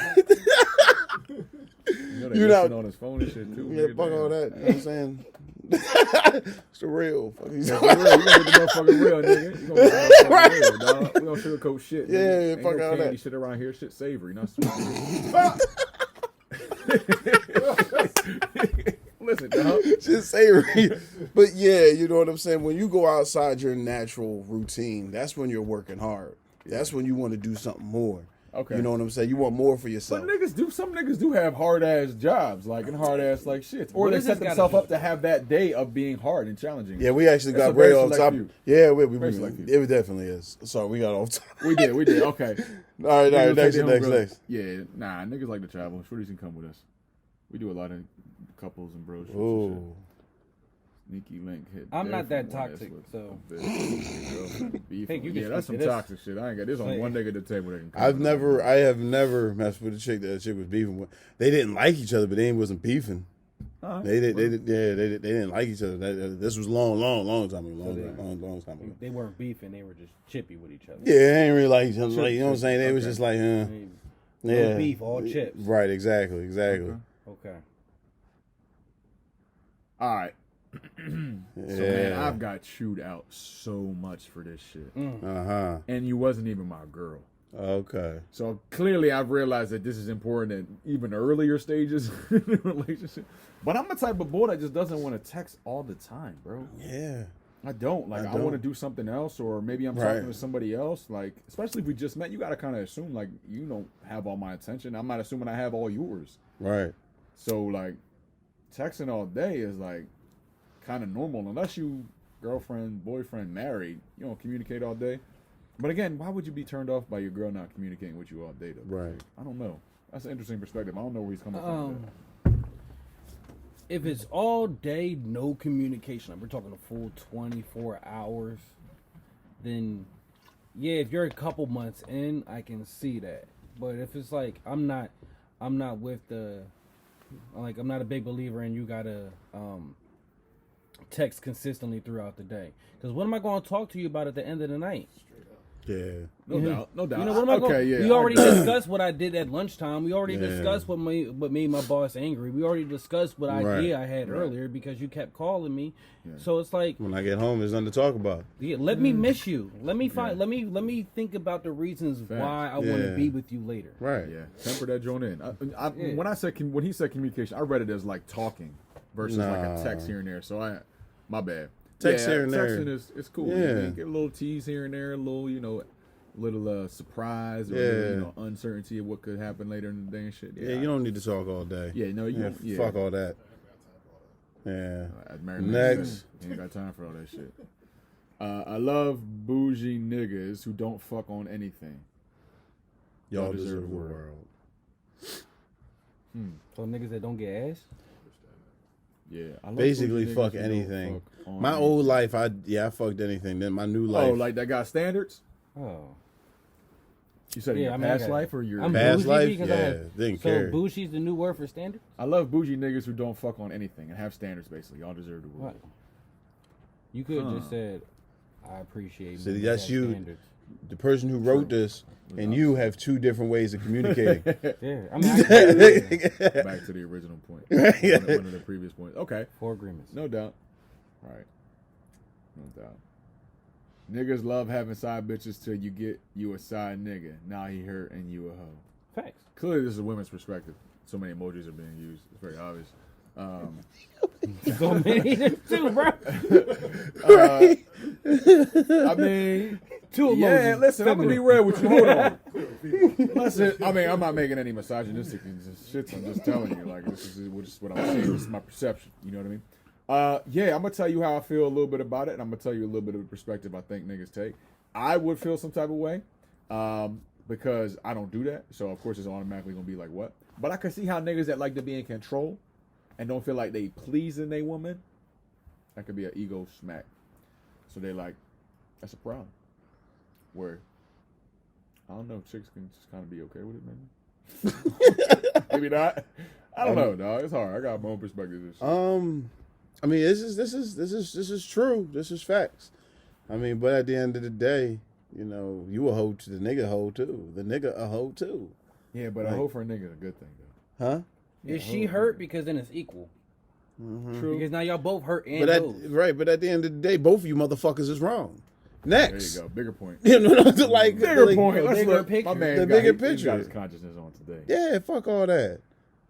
You're not on his phone and shit too. Yeah, fuck all that. You know what I'm saying? It's the real. Fuck you. Yeah, for real. You gonna get the motherfucking real, nigga. You gonna get the motherfucking real, dog. We don't sugarcoat shit. Nigga. Yeah, Ain't fuck no all candy that. shit around here. Shit savory, not sweet. Listen, dog. Just savory. But yeah, you know what I'm saying? When you go outside your natural routine, that's when you're working hard. That's when you want to do something more. Okay. You know what I'm saying? You want more for yourself. Some niggas do have hard ass jobs, and hard ass shit. Or What they does set this gotta themselves do? up to have that day of being hard and challenging. Yeah, we actually That's got a very way off select top. few. Yeah, Very select few. it definitely is. Sorry, we got off top. We did. Okay. All right, Niggas next. take their homegirl. Yeah, nah, niggas like to travel. Shorties can come with us. We do a lot of couples and bros. Ooh. Sneaky link hit. I'm not that different toxic, with so. a bitch, beef. Hey, you can Yeah, that's some speak to this. toxic shit. I ain't got this on Like- one nigga at the table. That can come I up. have never messed with a chick that chick was beefing with. They didn't like each other, but they wasn't beefing. They didn't like each other. This was long time ago. Long time ago. They weren't beefing, they were just chippy with each other. Yeah, they ain't really like each other. Like, you know what I'm saying? They was just like, No yeah, beef, all chips. Right, exactly. Okay. All right. Yeah. So man, I've got chewed out so much for this shit, and you wasn't even my girl. Okay. So clearly, I've realized that this is important at even earlier stages in the relationship. But I'm the type of boy that just doesn't want to text all the time, bro. Yeah. I don't. Like, I want to do something else, or maybe I'm talking to somebody else. Like, especially if we just met, you got to kind of assume, like, you don't have all my attention. I'm not assuming I have all yours. Right. So, like, texting all day is, like, kind of normal. Unless you girlfriend, boyfriend, married, you don't communicate all day. But again, why would you be turned off by your girl not communicating with you all day, though? Right. I don't know. That's an interesting perspective. I don't know where he's coming from. with that. If it's all day, no communication, like we're talking a full 24 hours, then yeah, if you're a couple months in, I can see that. But if it's like I'm not with the, like I'm not a big believer in you gotta text consistently throughout the day. Because what am I going to talk to you about at the end of the night? Yeah. No doubt. You know what am I going? yeah. We already discussed what I did at lunchtime. We already discussed what made my boss angry. We already discussed what idea I had earlier because you kept calling me. Yeah. So it's like when I get home, there's nothing to talk about. Yeah, let me miss you. Let me find. Let me think about the reasons why I want to be with you later. Right. Yeah. Temper that joint in. When he said communication, I read it as like talking versus like a text here and there. So my bad. Text here and there. Texting is cool. Yeah. You get a little tease here and there, a little, little surprise or little, uncertainty of what could happen later in the day and shit. Yeah, you don't need to talk all day. Yeah, no, you don't. Yeah. Fuck all that. Yeah. Next. You ain't got time for all that shit. I love bougie niggas who don't fuck on anything. Y'all deserve the world. So niggas that don't get ass. Yeah, I love basically bougie fuck niggas who anything. don't fuck on My anything. old life, I fucked anything. Then my new life. Oh, like that got standards? Oh. You said in your I mean, past life or your I'm past bougie life? because Yeah, didn't care. So bougie's the new word for standard? I love bougie niggas who don't fuck on anything and have standards. Basically, y'all deserve the world. What? You could have just said, "I appreciate." So men that's that you. standards. The person who wrote this and you have two different ways of communicating. Yeah, I mean, I Back to the original point. One of the previous points. Okay, 4 agreements. no doubt. Right, no doubt. Niggas love having side bitches till you get you a side nigga. Now he hurt and you a hoe. Facts. Clearly, this is a women's perspective. So many emojis are being used. It's very obvious. So many too, bro. I mean, Two emojis. yeah. Listen, I'm gonna be real with you. Hold on. Listen, I mean, I'm not making any misogynistic shit. I'm just telling you, like, this is what I'm saying. This is my perception. You know what I mean? Yeah, I'm gonna tell you how I feel a little bit about it, and I'm gonna tell you a little bit of the perspective I think niggas take. I would feel some type of way, because I don't do that. So of course it's automatically gonna be like what? But I can see how niggas that like to be in control and don't feel like they pleasing they woman, that could be an ego smack. So they like, that's a problem. Where I don't know, chicks can just kind of be okay with it, maybe. Maybe not. I don't know, dog. It's hard. I got my own perspective. I mean, this is true. This is facts. I mean, but at the end of the day, you know, you a hoe to the nigga hoe too. The nigga a hoe too. Yeah, but a hoe for a nigga is a good thing, though. Huh? Is she hurt because then it's equal? True. Because now y'all both hurt and But hoes. but at the end of the day, both of you motherfuckers is wrong. Next. There you go. Bigger point. You know what I'm like? Bigger point. Let's bigger look. picture. My man The got, bigger he got picture. his consciousness on today. Yeah, fuck all that.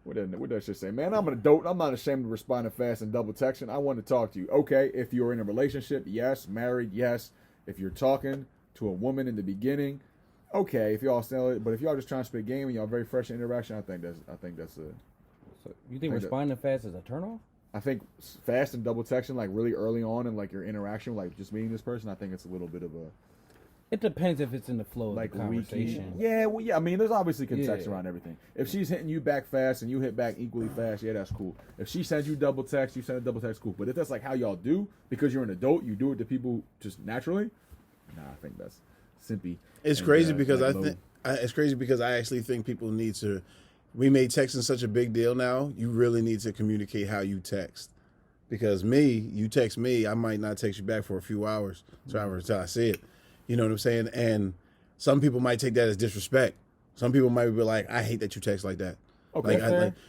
What that shit say? Man, I'm an adult. I'm not ashamed of responding fast and double texting. I want to talk to you. Okay, if you're in a relationship, yes. Married, yes. If you're talking to a woman in the beginning, okay. If y'all sell it, but if y'all just trying to spit game and y'all very fresh in interaction, I think that's a. So you think responding fast is a turnoff? I think fast and double texting, like really early on in like your interaction, like just meeting this person, I think it's a little bit of It depends if it's in the flow of Like the conversation. Yeah, well, yeah. I mean, there's obviously context Yeah. around everything. If she's hitting you back fast and you hit back equally fast, yeah, that's cool. If she sends you double text, you send a double text, cool. But if that's like how y'all do, because you're an adult, you do it to people just naturally. Nah, I think that's simpy. It's and, crazy because like it's crazy because I actually think people need to. We made texting such a big deal now. You really need to communicate how you text. Because you text me, I might not text you back for a few hours until I see it. You know what I'm saying? And some people might take that as disrespect. Some people might be like, I hate that you text like that. Okay,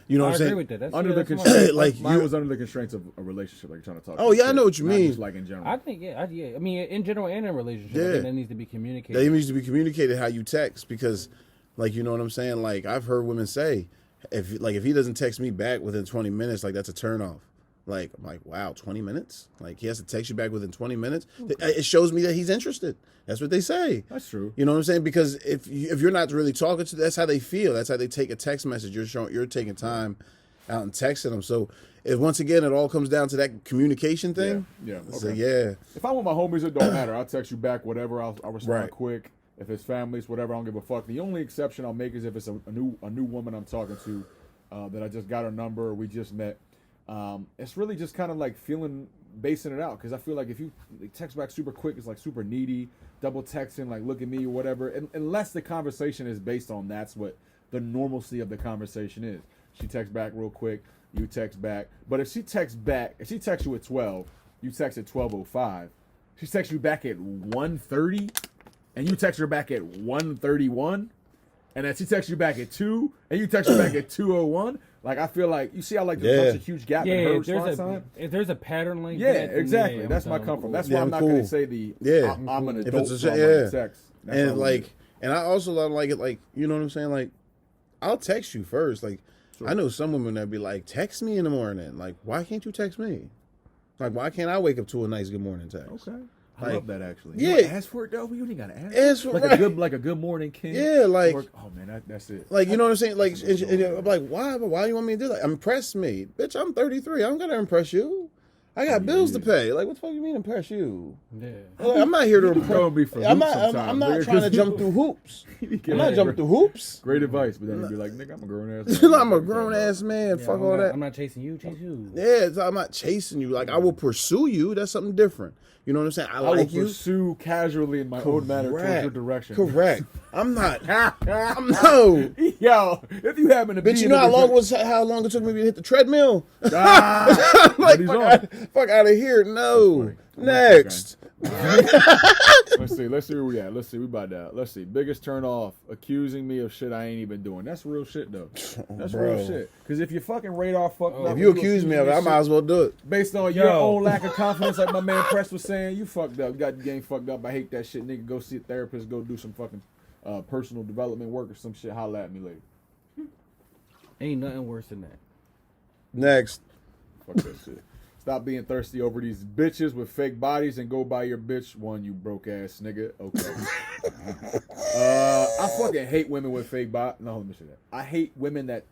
You know what I'm I saying? agree with that. That's, under the that's constraints, Like, mine you- was under the constraints of a relationship, like you're trying to talk. Oh, yeah, I know what you not mean. Just like in general. I think, yeah. I mean, in general and in a relationship, I Yeah. think that needs to be communicated. That needs to be communicated how you text because, like, you know what I'm saying? Like, I've heard women say, if he doesn't text me back within 20 minutes, like, that's a turnoff. Like, I'm like, wow, 20 minutes? Like, he has to text you back within 20 minutes? It shows me that he's interested. That's what they say. That's true. You know what I'm saying? Because if you're not really talking to, that's how they feel. That's how they take a text message. You're taking time out and texting them. So, once again, it all comes down to that communication thing. Yeah. So, Okay. yeah. If I'm with my homies, it don't matter. I'll text you back, whatever. I'll respond Right. quick. If it's families, whatever, I don't give a fuck. The only exception I'll make is if it's a new woman I'm talking to that I just got her number or we just met. It's really just kind of like basing it out because I feel like if you text back super quick, it's like super needy, double texting, like look at me or whatever. And unless the conversation is based on that's what the normalcy of the conversation is. She texts back real quick, you text back. But if she texts you at 12, you text at 12:05. She texts you back at 1:30, and you text her back at 1:31. And then she texts you back at 2, and you text her back at 2:01. Like, I feel like, you see how, like, there's such a huge gap in her response time? If there's a pattern like Yeah, that, then exactly. yeah, That's I'm my done. come from. That's Yeah, why I'm I'm not cool. going to say I'm an If adult, it's so a, I'm yeah. on sex. That's And all it like, is. and I also don't like it. Like, you know what I'm saying? Like, I'll text you first. Like, I know some women that be like, text me in the morning. Like, why can't you text me? Like, why can't I wake up to a nice good morning text? Okay. I Like, love that, actually. yeah. You don't ask for it, though. You ain't got to ask. Ask for it. Like a good morning, King. Yeah, like, Oh, man, that's it. like, you know what I'm saying? Like, and I'm like, why? Why do you want me to do that? Impress me, bitch. I'm 33. I don't gotta impress you. I got bills to pay. Like, what the fuck you mean impress you? Yeah. Like, I'm not here to impress. Throw me for I'm loops not. sometimes, I'm not nigga, trying to 'cause jump through hoops. you I'm not jumping through hoops. Great advice, but then you'd be like, nigga, I'm a grown ass man. I'm a grown ass man. Fuck all that. I'm not chasing you. Chase you. Yeah, I'm not chasing you. Like, I will pursue you. That's something different. You know what I'm saying? I I will like you. pursue casually in my own manner towards your direction. Correct. I'm not. I'm no. Yo, if you happen to be Bitch, you in know the how long it took me to hit the treadmill? Ah, Like, but he's fuck out of here. No. Next. Let's see where we at. Let's see, we about that. Let's see. Biggest turn off, accusing me of shit I ain't even doing. That's real shit though. That's Bro. real shit. Because if your fucking radar fucked up, If you accuse me of it, I might as well do it. based on your own lack of confidence, like my man Press was saying, you fucked up. You got the game fucked up. I hate that shit, nigga. Go see a therapist. Go do some fucking personal development work or some shit. Holla at me later. Ain't nothing worse than that. Next. Fuck that shit. Stop being thirsty over these bitches with fake bodies and go buy your bitch one, you broke ass nigga. Okay. I fucking hate women with fake bodies. No, let me say that. I hate women that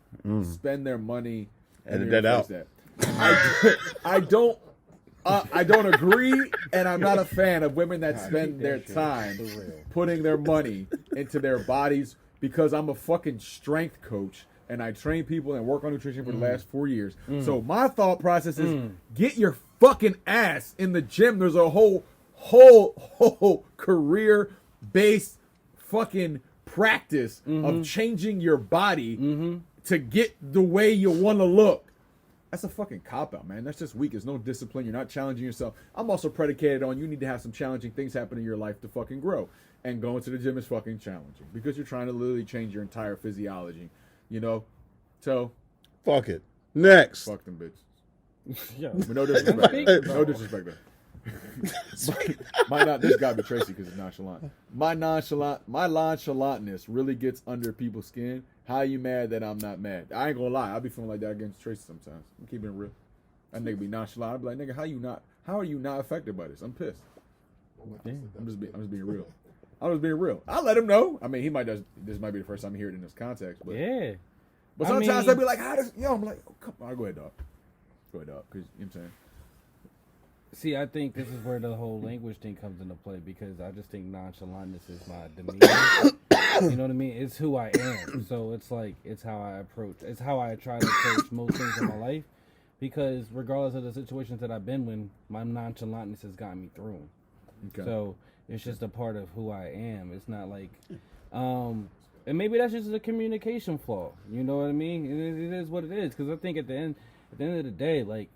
spend their money and Edit that out. I don't agree, and I'm not a fan of women that spend their time putting their money into their bodies because I'm a fucking strength coach and I train people and work on nutrition for the last 4 years. So my thought process is get your fucking ass in the gym. There's a whole career-based fucking practice of changing your body to get the way you want to look. That's a fucking cop-out, man. That's just weak. There's no discipline. You're not challenging yourself. I'm also predicated on you need to have some challenging things happen in your life to fucking grow. And going to the gym is fucking challenging because you're trying to literally change your entire physiology. You know? So, Fuck it. Next. fuck them bitches. Yeah. But no disrespect. No disrespect though. This gotta be Tracy because it's nonchalant. My nonchalantness really gets under people's skin. How you mad that I'm not mad? I ain't gonna lie, I be feeling like that against Tracy sometimes. I'm keeping it real. That nigga be nonchalant. I be like, nigga, how are you not affected by this? I'm pissed. I'm just being real. I'll let him know. I mean, this might be the first time he hear it in this context, but Yeah. But I sometimes mean- they be like, how does I'm like, oh, come on, go ahead, dog. Because you know what I'm saying. See, I think this is where the whole language thing comes into play because I just think nonchalantness is my demeanor. You know what I mean? It's who I am. So it's like, it's how I approach. It's how I try to approach most things in my life because regardless of the situations that I've been in, my nonchalantness has gotten me through 'em. Okay. So it's just a part of who I am. It's not like, and maybe that's just a communication flaw. You know what I mean? It is what it is. Because I think at the end of the day, like,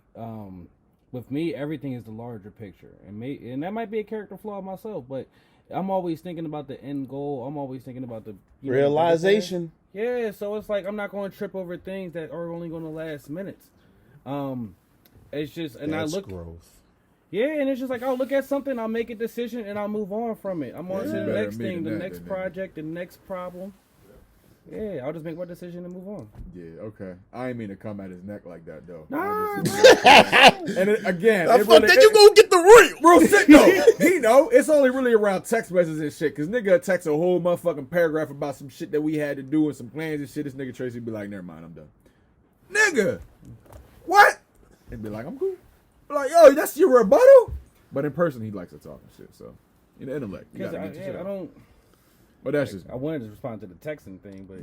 with me, everything is the larger picture, and that might be a character flaw myself, but I'm always thinking about the end goal. I'm always thinking about the Realization. Yeah, so it's like I'm not going to trip over things that are only going to last minutes. It's just, and That's I look. growth. Yeah, and it's just like I'll look at something, I'll make a decision, and I'll move on from it. I'm on to the better next me thing, the than that, next then, project, the next problem. Yeah, I'll just make my decision and move on. Yeah, okay. I ain't mean to come at his neck like that, though. Nah, And again, Now, fuck that, you gonna get the real. Bro, sit no. He know it's only really around text messages and shit. Cause nigga text a whole motherfucking paragraph about some shit that we had to do and some plans and shit. This nigga Tracy be like, never mind, I'm done. Nigga, what? And be like, I'm cool. Be like, yo, that's your rebuttal. But in person, he likes to talk and shit. So, Intellect, you gotta get your shit I out. don't. But that's just. I wanted to respond to the texting thing, but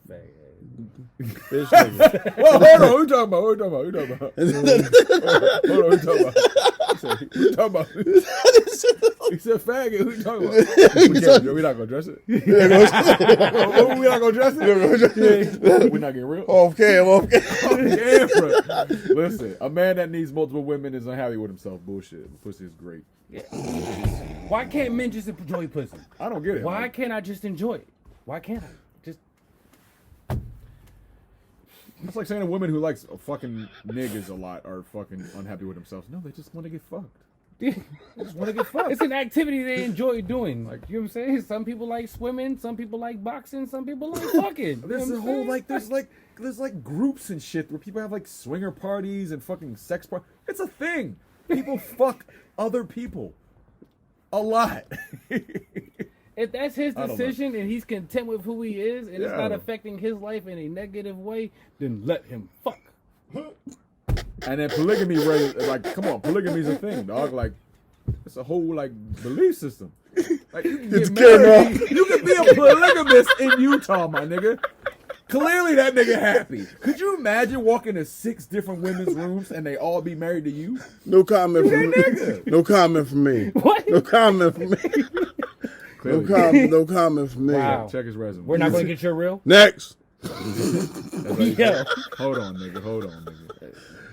Bitch nigga. Whoa, hold on. Who you talking about? Who you talking about? Who you talking about? Hold on. Who you talking about? He said, who you talking about? He said, faggot. Who you talking about? We're not gonna dress it. We're not gonna dress it. We're not getting real. Off cam. On camera. Listen, a man that needs multiple women is unhappy with himself. Bullshit. Pussy is great. why can't men just enjoy pussy? I don't get it. Why man. can't I just enjoy it? Why can't I just? It's like saying a woman who likes fucking niggas a lot are fucking unhappy with themselves. No, they just want to get fucked. They just want to get fucked. It's an activity they enjoy doing. Like, you know what I'm saying? Some people like swimming, some people like boxing, some people like fucking. There's a whole there's like groups and shit where people have like swinger parties and fucking sex parties. It's a thing. People fuck other people a lot. If that's his I don't know. decision and he's content with who he is and it's Yeah. not affecting his life in a negative way, then let him fuck. And then polygamy, like, come on, polygamy's a thing, dog. Like, it's a whole like belief system. Like, you can get married, you can be a polygamist in Utah, my nigga. Clearly, that nigga happy. Could you imagine walking to 6 different women's rooms and they all be married to you? No comment from me. nigga. No comment from me. What? No comment from me. Clearly. No comment from me. Wow. Check his resume. We're not going to get your real? Next. Yeah. Hold on, nigga.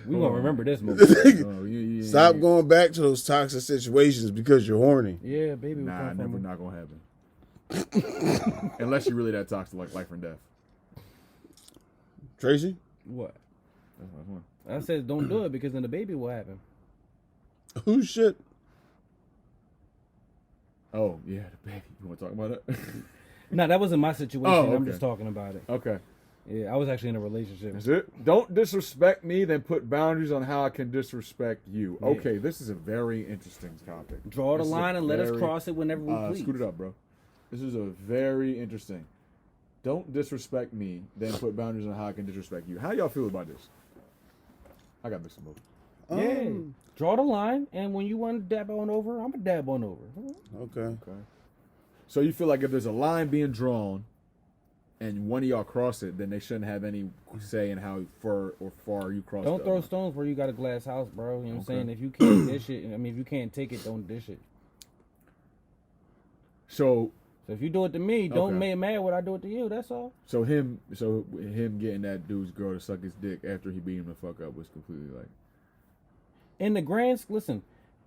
We going to remember this movie. Oh, Stop going back to those toxic situations because you're horny. Yeah, baby. Nah, never not gonna happen. Unless you're really that toxic, like life and death. Tracy? What? That's what I want. I said don't do it because then the baby will happen. Who shit? Oh, yeah, the baby. You want to talk about it? No, that wasn't my situation. Oh, I'm okay. just talking about it. Okay. Yeah, I was actually in a relationship. That's it. Don't disrespect me, then put boundaries on how I can disrespect you. Yeah. Okay, this is a very interesting topic. Draw the This is line a and let us very- cross it whenever we please. Scoot it up, bro. This is a very interesting. Don't disrespect me, then put boundaries on how I can disrespect you. How y'all feel about this? I got mixed emotions. Yeah. Draw the line, and when you want to dab on over, I'm going to dab on over. Okay. Okay. So you feel like if there's a line being drawn, and one of y'all cross it, then they shouldn't have any say in how far you cross. Don't the throw line. stones where you got a glass house, bro. You know what I'm Okay. saying? If you can't dish it, I mean, if you can't take it, don't dish it. So So if you do it to me, don't Okay. make mad when I do it to you. That's all. him getting that dude's girl to suck his dick after he beat him the fuck up was completely like. In the grand, listen,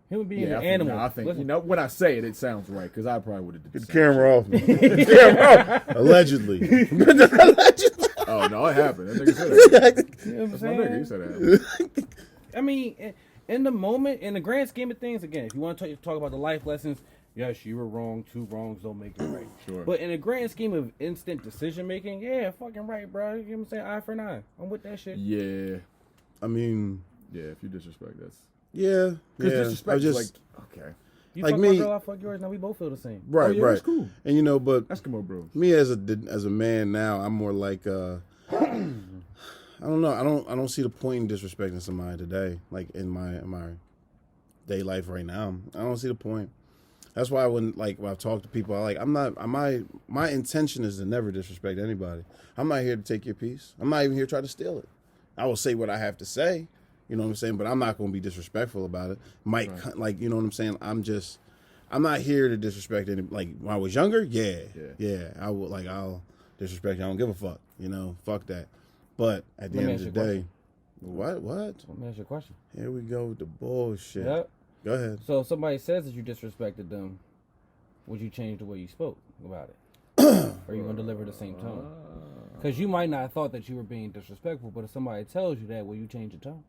human beings Yeah, are I think, animals. I think Listen, when I say it, it sounds right because I probably would have did Get the same camera off me. Get the camera off. Allegedly. Allegedly. shit. Oh no, it happened. That nigga said that. you know what I'm That's my nigga. He saying? said that. Happened. I mean, in the moment, in the grand scheme of things, again, if you want to talk about the life lessons, yes, you were wrong. 2 wrongs don't make it right. Sure. But in the grand scheme of instant decision making, yeah, fucking right, bro. You know what I'm saying? Eye for an eye. I'm with that shit. Yeah, I mean, yeah. If you disrespect, that's yeah. because Yeah. disrespect I just, is like okay. You Like fuck me- my girl, I fuck yours. Now we both feel the same. right, Oh, yeah, right. that's cool. And you know, but Eskimo bros. me as a man now, I'm more like I don't know. I don't see the point in disrespecting somebody today, like in my day life right now. I don't see the point. That's why when I talk to people, my intention is to never disrespect anybody. I'm not here to take your piece. I'm not even here to try to steal it. I will say what I have to say, you know what I'm saying, but I'm not going to be disrespectful about it. Right. You know what I'm saying? I'm not here to disrespect any. Like when I was younger, yeah. I'll disrespect you. I don't give a fuck. You know, fuck that. But at the end of the day, what? Let me ask you a question. Here we go with the bullshit. Yep. Go ahead. So if somebody says that you disrespected them, would you change the way you spoke about it? Or you going to deliver the same tone? Because you might not have thought that you were being disrespectful, but if somebody tells you that, will you change the tone?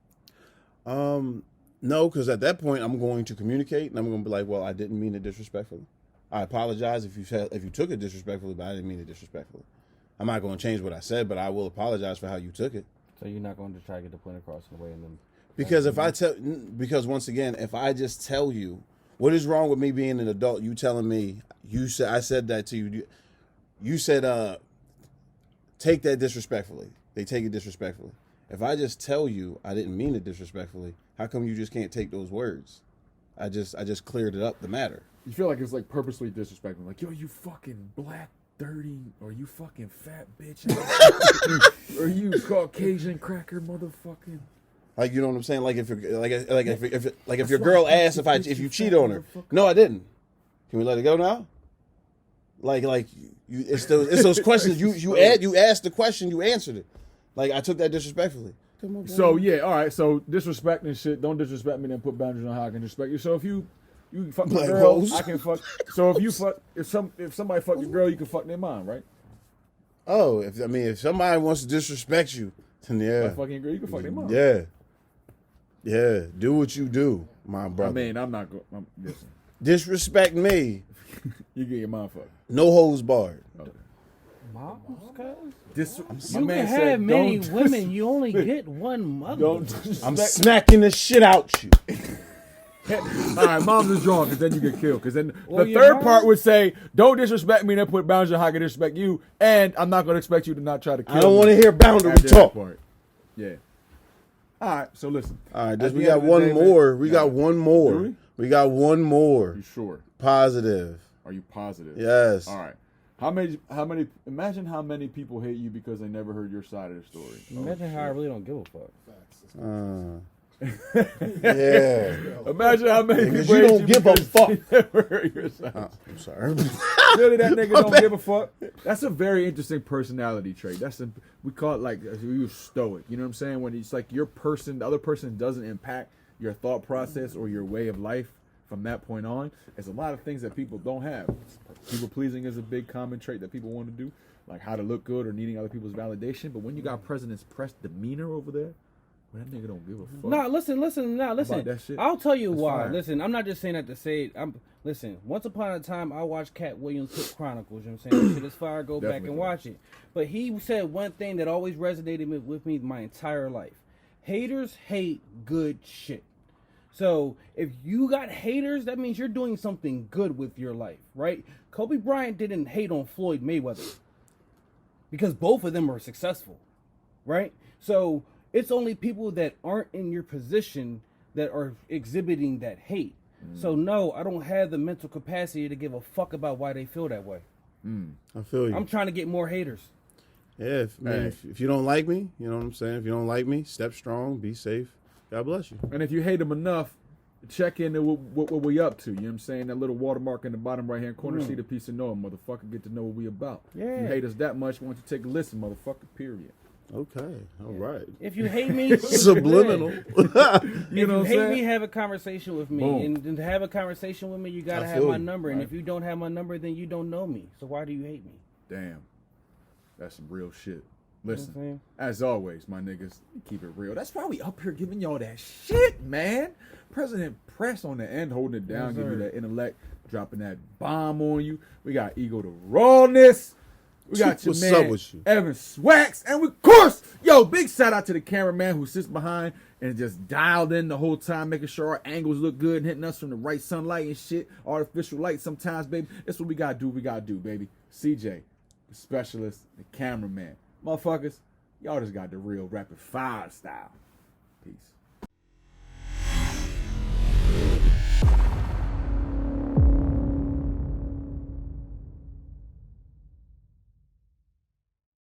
No, because at that point I'm going to communicate and I'm going to be like, well, I didn't mean it disrespectfully. I apologize if you took it disrespectfully, but I didn't mean it disrespectfully. I'm not going to change what I said, but I will apologize for how you took it. So you're not going to try to get the point across in a way and then... Because once again, if I just tell you what is wrong with me being an adult, you telling me I said that to you. You said take that disrespectfully. They take it disrespectfully. If I just tell you I didn't mean it disrespectfully, how come you just can't take those words? I just cleared it up the matter. You feel like it's like purposely disrespectful, like yo, you fucking black, dirty, or you fucking fat bitch, or you Caucasian cracker, motherfucking. Like, you know what I'm saying? Like if your girl asks if you cheat on her. No, I didn't. Can we let it go now? It's those questions you asked the question, you answered it. Like I took that disrespectfully. So yeah, all right. So disrespecting shit. Don't disrespect me. Then put boundaries on how I can disrespect you. So if you fuck a girl, I can fuck. So if somebody fuck your girl, you can fuck their mom, right? Oh, if somebody wants to disrespect you, then yeah, like fucking girl, you can fuck their mom. Yeah. Do what you do, my brother. I mean, I'm not going. Listen, disrespect me. You get your mom fucked. No holds barred. Okay. You can have many women. You only get one mother. I'm smacking the shit out you. All right, moms is drawn because then you get killed. Because then the third part would say, "Don't disrespect me." Then put boundaries on how I can disrespect you, and I'm not going to expect you to not try to kill me. I don't want to hear boundary talk. Yeah. All right. So listen. All right. We got one more. We got one more. We got one more. You sure? Positive. Are you positive? Yes. All right. Imagine how many people hate you because they never heard your side of the story. Imagine how I really don't give a fuck. Yeah. Imagine how many people you don't give a fuck. Never heard your side. I'm sorry. Really, that nigga don't give a fuck? That's a very interesting personality trait. We call it like you're stoic. You know what I'm saying? When it's like the other person doesn't impact your thought process or your way of life. From that point on, there's a lot of things that people don't have. People pleasing is a big common trait that people want to do, like how to look good or needing other people's validation. But when you got President's press demeanor over there, well, that nigga don't give a fuck. Nah, listen. That shit. I'll tell you why. Fine. Listen, I'm not just saying that to say it. Listen, once upon a time, I watched Cat Williams' Hip Chronicles. You know what I'm saying? That shit is fire. Go back and watch it. But he said one thing that always resonated with me my entire life. Haters hate good shit. So if you got haters, that means you're doing something good with your life, right? Kobe Bryant didn't hate on Floyd Mayweather because both of them are successful, right? So it's only people that aren't in your position that are exhibiting that hate. So no, I don't have the mental capacity to give a fuck about why they feel that way. I feel you. I'm trying to get more haters. Yeah, if you don't like me, you know what I'm saying? If you don't like me, step strong, be safe. God bless you. And if you hate them enough, check in what we up to. You know what I'm saying? That little watermark in the bottom right-hand corner. See the piece of Noah, motherfucker. Get to know what we about. Yeah. If you hate us that much, why don't you take a listen, motherfucker, period. Okay. All right. If you hate me... Subliminal. You know what I'm hate saying? me, have a conversation with me. Boom. And to have a conversation with me, you got to have my number. And if you don't have my number, then you don't know me. So why do you hate me? Damn. That's some real shit. Listen, as always, my niggas, keep it real. That's why we up here giving y'all that shit, man. President Press on the end, holding it down, giving you that intellect, dropping that bomb on you. We got Ego to Rawness. We got your What's man, up with you? Evan Swaxx. And of course, big shout out to the cameraman who sits behind and just dialed in the whole time, making sure our angles look good and hitting us from the right sunlight and shit. Artificial light sometimes, baby. That's what we got to do. We got to do, baby. CJ, the specialist, the cameraman. Motherfuckers, Y'all just got the real rapid fire style. Peace.